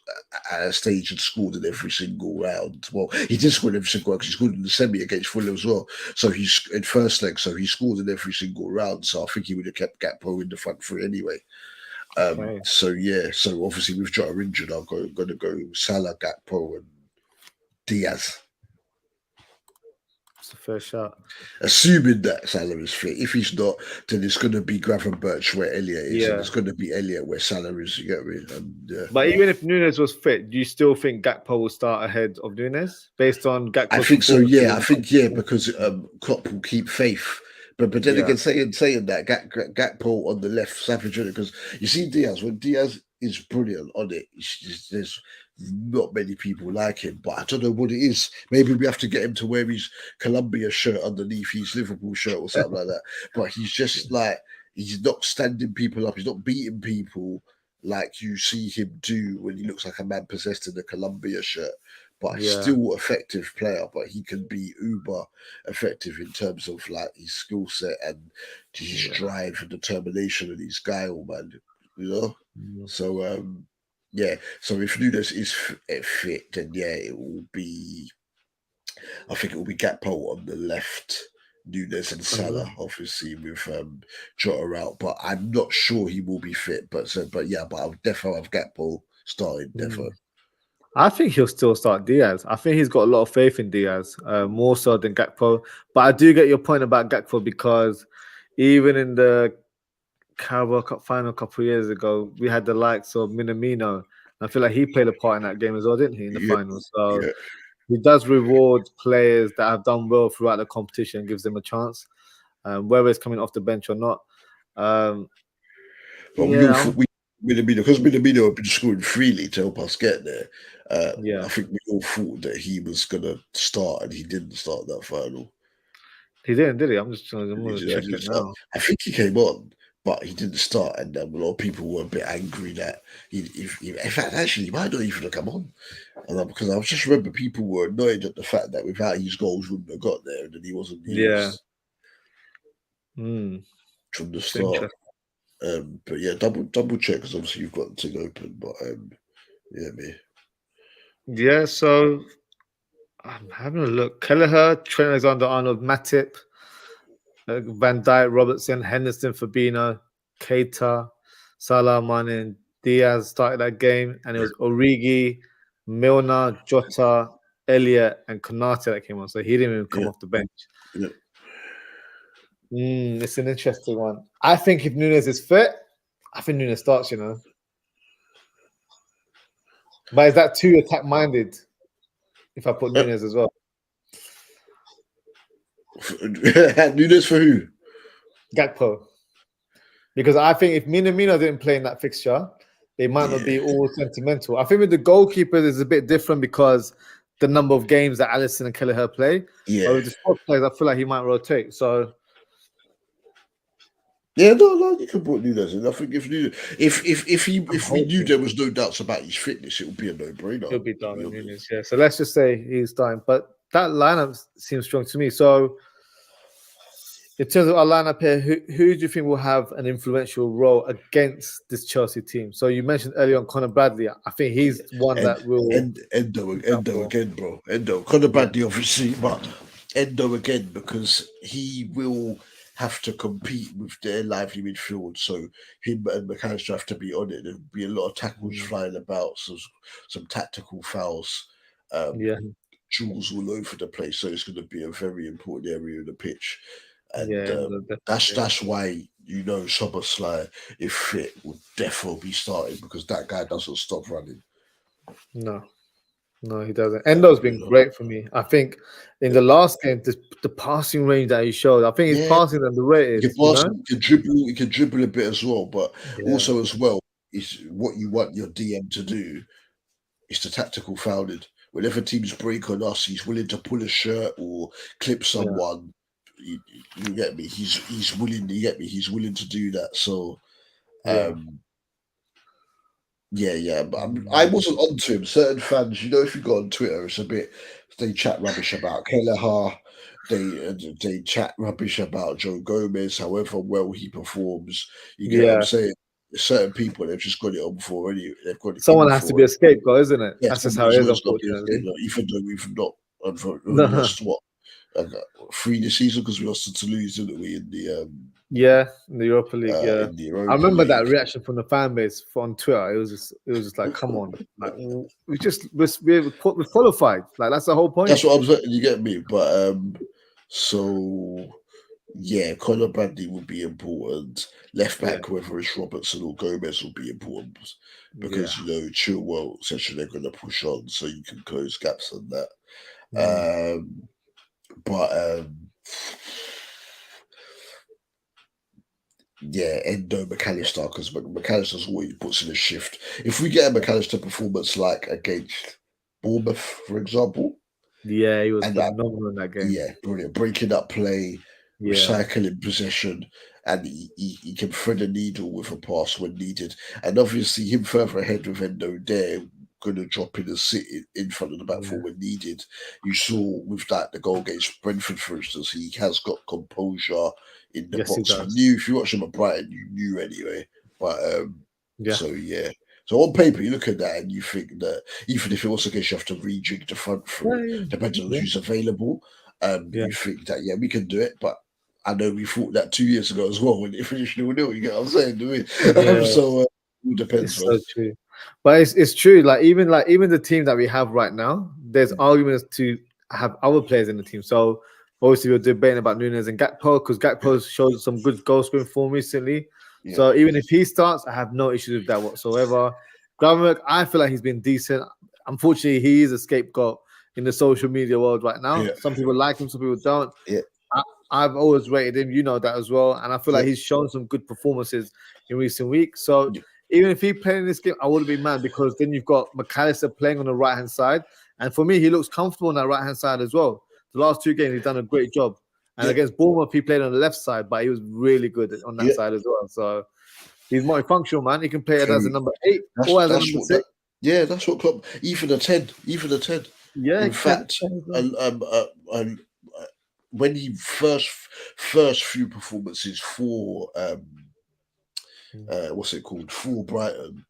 at a stage and scored in every single round. Well, he did score in every single round because he scored in the semi against Fulham as well. So he's in first leg, so he scored in every single round. So I think he would have kept Gakpo in the front three anyway. So obviously with Jota injured, I'm going to go Salah, Gakpo, and Diaz. It's a fair shot. Assuming that Salah is fit. If he's not, then it's going to be Gravenberch where Elliot is, and it's going to be Elliot where Salah is. You get me? But even if Nunes was fit, do you still think Gakpo will start ahead of Nunes based on Gakpo? I think so. Yeah, I think because Klopp will keep faith. But then again, saying that Gakpo on the left, savage on it, because you see Diaz, when Diaz is brilliant on it, there's not many people like him. But I don't know what it is. Maybe we have to get him to wear his Columbia shirt underneath his Liverpool shirt or something like that. But he's just like, he's not standing people up. He's not beating people like you see him do when he looks like a man possessed in the Columbia shirt. But he's still effective player, but he can be uber effective in terms of like his skill set and his drive and determination and his guile, man. So so if Nunes is fit, then it will be, I think it will be Gakpo on the left, Nunes and Salah, obviously with Jota out, but I'm not sure he will be fit. But I'll definitely have Gakpo starting. Definitely. I think he'll still start Diaz. I think he's got a lot of faith in Diaz, more so than Gakpo. But I do get your point about Gakpo, because even in the Carabao Cup Final a couple of years ago, we had the likes of Minamino. I feel like he played a part in that game as well, didn't he, in the final? So he does reward players that have done well throughout the competition, gives them a chance, whether it's coming off the bench or not. Because Minamino had been scoring freely to help us get there. I think we all thought that he was going to start, and he didn't start that final. He didn't, did he? I'm just trying to check it now. I think he came on, but he didn't start, and a lot of people were a bit angry that in fact, actually, he might not even have come on. Because I just remember people were annoyed at the fact that without his goals, wouldn't have got there, and then he wasn't used from the start. But double check, because obviously you've got the thing open. But so I'm having a look. Kelleher, Trent Alexander-Arnold, Matip, Van Dijk, Robertson, Henderson, Fabinho, Keita, Salah, Mane, and Diaz started that game, and it was Origi, Milner, Jota, Elliott, and Konate that came on. So he didn't even come off the bench. It's an interesting one. I think if Nunes is fit, I think Nunes starts, But is that too attack-minded if I put Nunes as well? Nunes for who? Gakpo. Because I think if Minamino didn't play in that fixture, it might not be all sentimental. I think with the goalkeepers is a bit different because the number of games that Alisson and Kelleher play. Yeah. But with the squad players, I feel like he might rotate. So yeah, no, you can put Nunes in. I think if we knew there was no doubts about his fitness, it would be a no-brainer. he'll be Darwin Nunes. Yeah. So let's just say he's starting. But that lineup seems strong to me. So in terms of our lineup here, who do you think will have an influential role against this Chelsea team? So you mentioned earlier on Conor Bradley. I think he's one that will Endo again, bro. Endo. Conor Bradley, obviously, but Endo again because he will have to compete with their lively midfield. So him and McAllister have to be on it. There'll be a lot of tackles flying about, some tactical fouls. Jewels all over the place. So it's going to be a very important area of the pitch. And that's why Szoboszlai, if fit, would definitely be starting because that guy doesn't stop running. No, he doesn't. Endo's been great for me. I think in the last game, the passing range that he showed, I think he's passing underrated. He can dribble a bit as well, but also as well is what you want your DM to do is the tactical fouling. Whenever teams break on us, he's willing to pull a shirt or clip someone. You get me? He's willing. You get me? He's willing to do that. So, But I wasn't onto him. Certain fans, if you go on Twitter, it's a bit. They chat rubbish about Kelleher. They chat rubbish about Joe Gomez. However well he performs, you get what I'm saying. Certain people they've just got it on before already. They've got it. Someone has to be a scapegoat, isn't it? That's just how it is, unfortunately. Even though we've not lost what. 3 this season because we lost to Toulouse, didn't we? In the in the Europa League. I remember that reaction from the fan base on Twitter. It was just like, come on, like we qualified. Like that's the whole point. That's what I'm saying. You get me? But Conor Bradley will be important. Left back, whether it's Robertson or Gomez, will be important because Chilwell essentially they're going to push on, so you can close gaps on that. Endo McAllister because McAllister's always puts in a shift. If we get a McAllister performance like against Bournemouth, for example, he was phenomenal in that game. Yeah, brilliant, breaking up play, recycling possession, and he can thread a needle with a pass when needed. And obviously, him further ahead with Endo there. Going to drop in and sit in front of the back four when needed. You saw with that the goal against Brentford, for instance, he has got composure in the box. If you watch him at Brighton, you knew anyway. But so on paper, you look at that and you think that even if it was the case, you have to rejig the front through, depending on who's available. You think that we can do it, but I know we thought that 2 years ago as well when it finished 0-0. You get what I'm saying, do we? So it depends. It's so true. But it's true. Like even the team that we have right now, there's arguments to have other players in the team. So obviously we're debating about Nunes and Gakpo because Gakpo showed some good goal scoring form recently. Yeah. So even if he starts, I have no issues with that whatsoever. Gravenberch, I feel like he's been decent. Unfortunately, he is a scapegoat in the social media world right now. Yeah. Some people like him, some people don't. Yeah. I've always rated him, you know that as well. And I feel like he's shown some good performances in recent weeks. So even if he played in this game, I wouldn't be mad because then you've got McAllister playing on the right-hand side. And for me, he looks comfortable on that right-hand side as well. The last 2 games, he's done a great job. And against Bournemouth, he played on the left side, but he was really good on that side as well. So he's multifunctional, man. He can play it as a number 8 or as a number 6. That's what Klopp, even a 10. Yeah. In fact, when he first few performances for for Brighton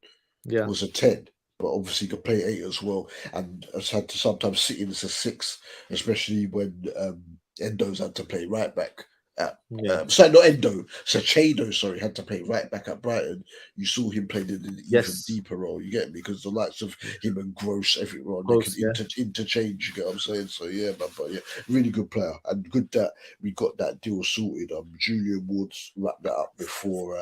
was a 10, but obviously he could play 8 as well, and has had to sometimes sit in as a 6, especially when Endo's had to play right back Sorry, not Endo. Sachado, had to play right back at Brighton. You saw him playing in an even deeper role. You get me? Because the likes of him and Gross everywhere, they can interchange. You get what I'm saying? So really good player, and good that we got that deal sorted. Julian Ward's wrapped that up before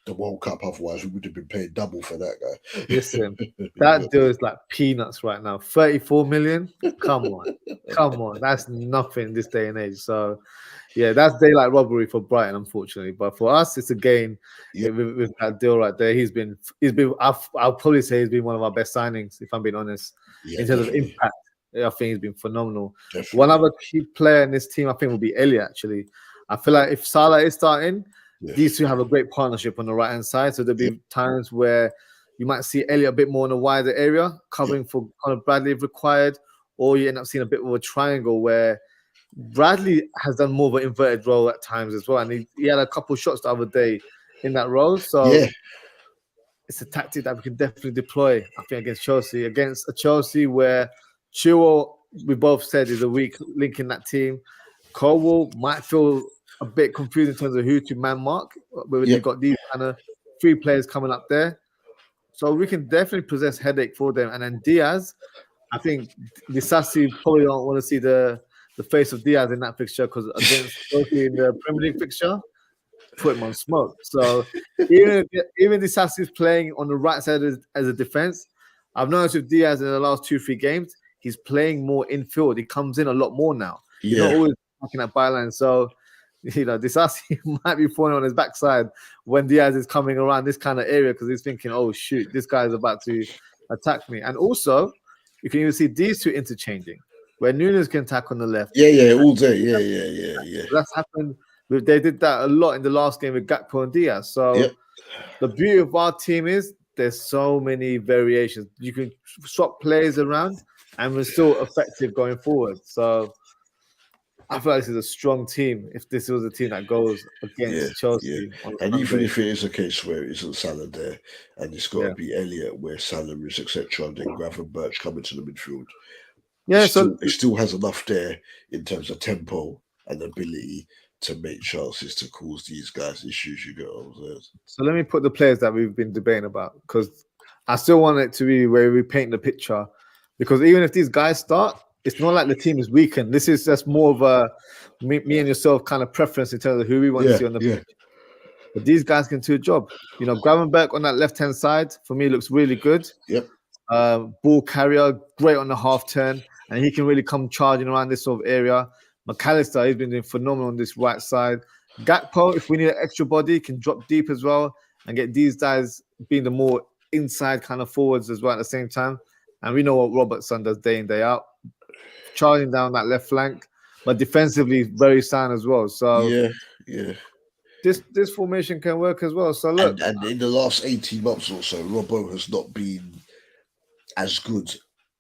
the World Cup. Otherwise, we would have been paying double for that guy. Listen, that deal is like peanuts right now. 34 million. Come on. That's nothing this day and age. So, yeah, that's daylight robbery for Brighton, unfortunately. But for us, it's a gain with that deal right there. He's been. I'll probably say he's been one of our best signings, if I'm being honest, in terms of impact. I think he's been phenomenal. Definitely. One other key player in this team, I think, will be Elliot. Actually, I feel like if Salah is starting, these two have a great partnership on the right hand side. So there'll be times where you might see Elliot a bit more in a wider area, covering for Conor Bradley if required, or you end up seeing a bit of a triangle where Bradley has done more of an inverted role at times as well, and he had a couple of shots the other day in that role. So it's a tactic that we can definitely deploy, I think, against Chelsea. Against a Chelsea where Chilwell, we both said, is a weak link in that team. Colwell might feel a bit confused in terms of who to man mark, when you've got these kind of three players coming up there. So we can definitely possess headache for them. And then Diaz, I think Disasi probably don't want to see the face of Diaz in that fixture, because against Chelsea in the Premier League fixture, put him on smoke. So even Disasi is playing on the right side as a defense, I've noticed with Diaz in the last 2-3 games, he's playing more infield. He comes in a lot more now. He's not always looking at byline. So, Disasi might be falling on his backside when Diaz is coming around this kind of area, because he's thinking, oh, shoot, this guy is about to attack me. And also, you can even see these two interchanging, where Nunes can attack on the left. All day. Yeah. That's happened. They did that a lot in the last game with Gakpo and Diaz. So the beauty of our team is there's so many variations. You can swap players around, and we're still effective going forward. So I feel like this is a strong team if this was a team that goes against Chelsea. And even if it is a case where it isn't Salah there and it's got to be Elliot where Salah is, etc., and then Gravenberch coming to the midfield, it still has enough there in terms of tempo and ability to make chances to cause these guys issues. You go. So let me put the players that we've been debating about, because I still want it to be where we paint the picture. Because even if these guys start, it's not like the team is weakened. This is just more of a me and yourself kind of preference in terms of who we want to see on the pitch. But these guys can do a job. Gravenberch on that left-hand side, for me, looks really good. Ball carrier, great on the half turn, and he can really come charging around this sort of area. McAllister, he's been doing phenomenal on this right side. Gakpo, if we need an extra body, can drop deep as well and get these guys being the more inside kind of forwards as well at the same time. And we know what Robertson does day in, day out, charging down that left flank, but defensively very sound as well. So this formation can work as well. So look, and in the last 18 months or so, Robbo has not been as good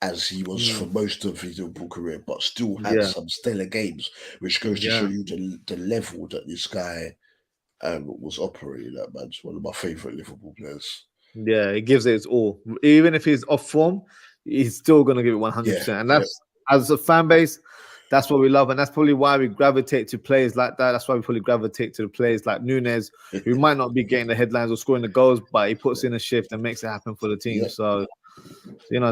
as he was for most of his Liverpool career, but still had some stellar games, which goes to show you the level that this guy was operating at. Man, it's one of my favourite Liverpool players. Yeah, he gives it his all. Even if he's off form, he's still going to give it 100%. And that's, as a fan base, that's what we love. And that's probably why we gravitate to players like that. That's why we probably gravitate to the players like Nunes, who might not be getting the headlines or scoring the goals, but he puts in a shift and makes it happen for the team. So,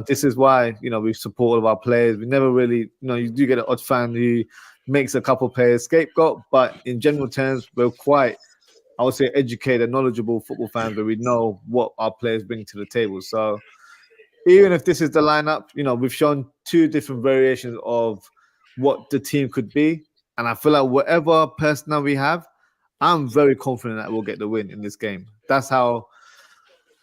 this is why, we support all of our players. We never really, you do get an odd fan who makes a couple players scapegoat, but in general terms, we're quite, I would say, educated, knowledgeable football fans, where we know what our players bring to the table. So even if this is the lineup, we've shown two different variations of what the team could be. And I feel like whatever personnel we have, I'm very confident that we'll get the win in this game. That's how,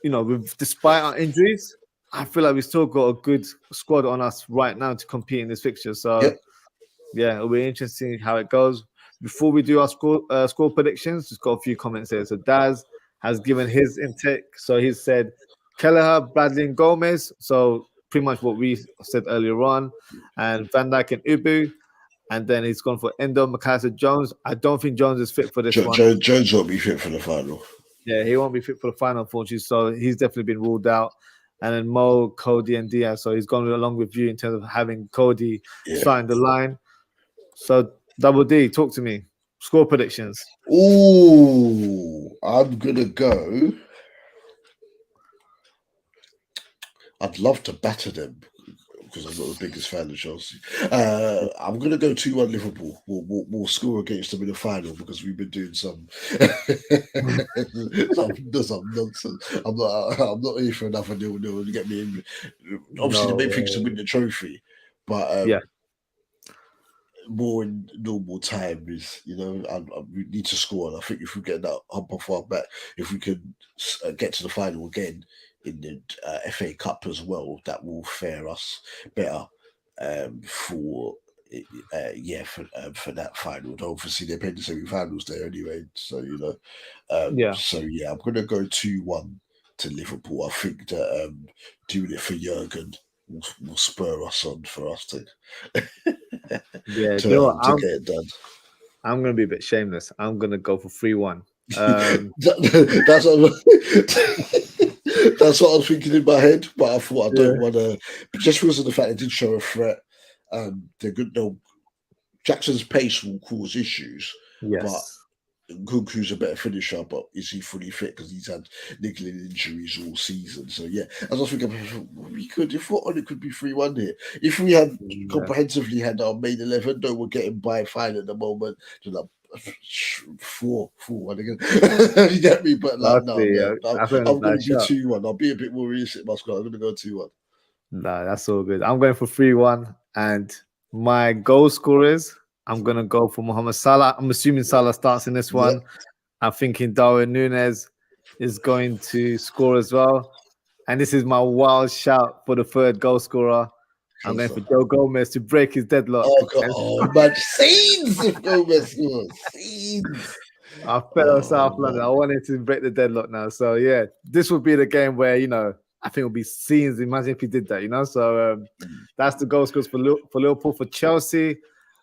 despite our injuries, I feel like we still got a good squad on us right now to compete in this fixture. So, it'll be interesting how it goes. Before we do our score predictions, just got a few comments here. So Daz has given his intake. So he said Kelleher, Bradley, and Gomez. So pretty much what we said earlier on. And Van Dijk and Ubu. And then he's gone for Endo, McAllister, Jones. I don't think Jones is fit for this one. Jones won't be fit for the final. Yeah, he won't be fit for the final, unfortunately. So he's definitely been ruled out. And then Mo, Cody, and Diaz. So he's gone along with you in terms of having Cody starting the line. So Dubul Dee, talk to me. Score predictions. Ooh, I'm going to go. I'd love to batter them because I'm not the biggest fan of Chelsea. I'm gonna go 2-1 Liverpool. We'll score against them in the final because we've been doing some some nonsense. I'm not here for another 0-0 to get me in. Obviously, the main thing is to win the trophy, but yeah, more in normal time is, we need to score. And I think if we get that hump off our back, if we can get to the final again in the FA Cup as well, that will fare us better for that final. And obviously, they're playing the semi-finals there anyway, so so yeah, I'm gonna go 2-1 to Liverpool. I think that doing it for Jurgen will spur us on for us to yeah. to get it done. I'm gonna be a bit shameless. I'm gonna go for 3-1. That's that's what I was thinking in my head, but I thought I don't want to. But just because of the fact they did show a threat, they're good. No, Jackson's pace will cause issues, but Kunku's a better finisher. But is he fully fit? Because he's had niggling injuries all season. So yeah, as I was thinking, we could if what on it could be 3-1 here. If we had comprehensively had our main 11, though, we're getting by fine at the moment. To like 4-1 again. You get me? But like, no, I'm going to be 2-1. I'll be a bit more realistic, Moscow. I'm going to go 2-1. No, that's all good. I'm going for 3-1, and my goal scorers, I'm going to go for Mohamed Salah. I'm assuming Salah starts in this one. I'm thinking Darwin Núñez is going to score as well. And this is my wild shout for the third goal scorer. I'm going for Joe Gomez to break his deadlock. Oh man, scenes if Gomez scores. Scenes. Our fellow South London. I wanted to break the deadlock now. So yeah, this would be the game where, I think it'll be scenes. Imagine if he did that, So that's the goal scores for Liverpool. For Chelsea,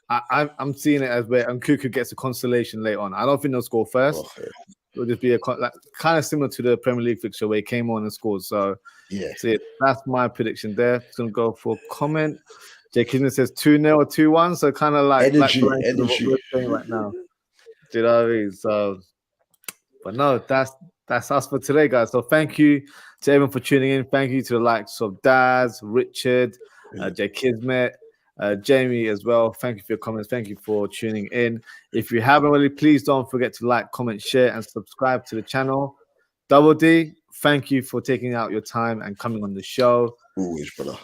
I'm seeing it as where Nkunku gets a consolation later on. I don't think they'll score first. Okay. It'll just be kind of similar to the Premier League fixture where he came on and scored. So yeah, that's my prediction there. Just gonna go for a comment. Jake Kisman says 2-0 or 2-1. So kind of like energy. What we're saying right now. Do you know what I mean? So, but no, that's us for today, guys. So thank you to everyone for tuning in. Thank you to the likes of Daz, Richard, Jay Kismet, Jamie as well. Thank you for your comments. Thank you for tuning in. If you haven't already, please don't forget to like, comment, share, and subscribe to the channel. Dubul Dee, thank you for taking out your time and coming on the show. Always, brother.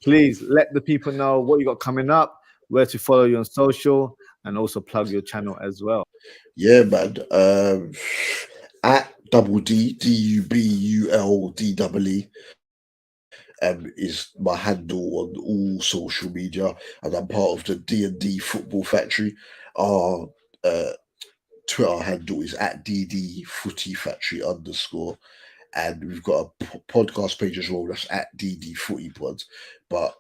Please let the people know what you got coming up, where to follow you on social, and also plug your channel as well. Yeah, man. At Dubul Dee, DUBULDEE, is my handle on all social media, and I'm part of the D&D Football Factory. Our Twitter handle is at @DDFootyFactory_, and we've got a podcast page as well. That's at DDFootyPod. But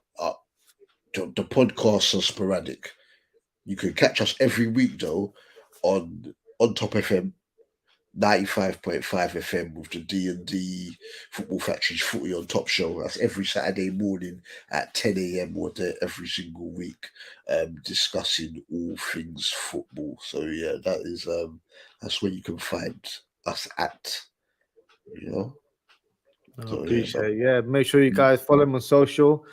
the podcasts are sporadic. You can catch us every week though on Top FM 95.5 FM with the D&D Football Factory's Footy on Top show. That's every Saturday morning at 10 a.m. We're there every single week, discussing all things football. So yeah, that's where you can find us at. I appreciate it. Yeah, make sure you guys follow him on social.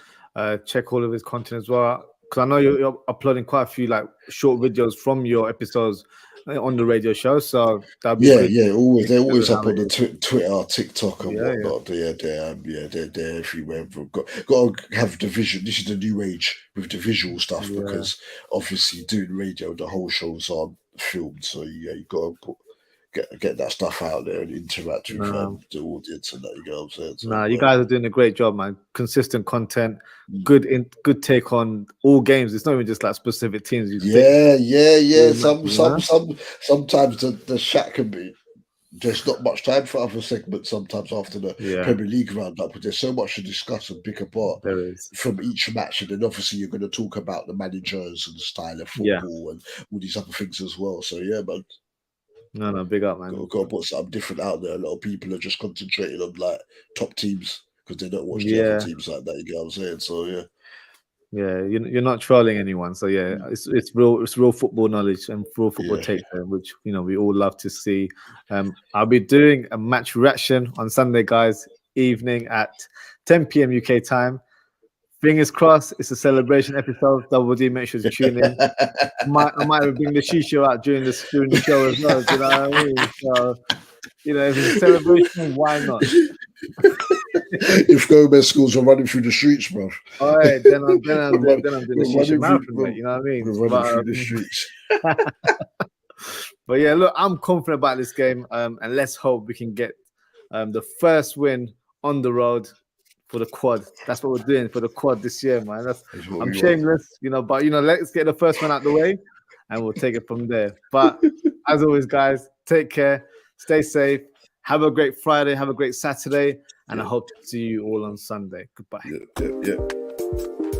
Check all of his content as well, because I know you're uploading quite a few like short videos from your episodes on the radio show. So that'd be always they're always up on the Twitter, TikTok, and whatnot. They're everywhere. We've got to have the vision. This is the new age with the visual stuff, because obviously doing radio, the whole shows aren't filmed. So you got to get that stuff out there and interact with the audience and that. You know what I'm saying? So, you guys are doing a great job, man. Consistent content, good take on all games. It's not even just like specific teams. Sometimes the chat can be. There's not much time for other segments sometimes after the Premier League roundup, but there's so much to discuss and pick apart from each match. And then obviously you're going to talk about the managers and the style of football and all these other things as well. So yeah, man. No, big up, man. Got to put something different out there. A lot of people are just concentrating on like top teams because they don't watch the other teams like that. You get what I'm saying? So yeah. Yeah, you're not trolling anyone. So yeah, it's real football knowledge and real football take there, which we all love to see. I'll be doing a match reaction on Sunday, guys, evening at 10 p.m. UK time. Fingers crossed, it's a celebration episode. Dubul Dee, make sure you tune in. I might even bring the shisha out during the show as well. You know what I mean? So, if it's a celebration, why not? If Gomez schools are running through the streets, bro. All right, then I'm doing the shisha marathon, mate. You know what I mean? We're running through the streets. But yeah, look, I'm confident about this game, and let's hope we can get the first win on the road for the quad. That's what we're doing for the quad this year, man. I'm shameless, but let's get the first one out the way, and we'll take it from there. But as always, guys, take care, stay safe, have a great Friday, have a great Saturday, and I hope to see you all on Sunday. Goodbye. Yeah.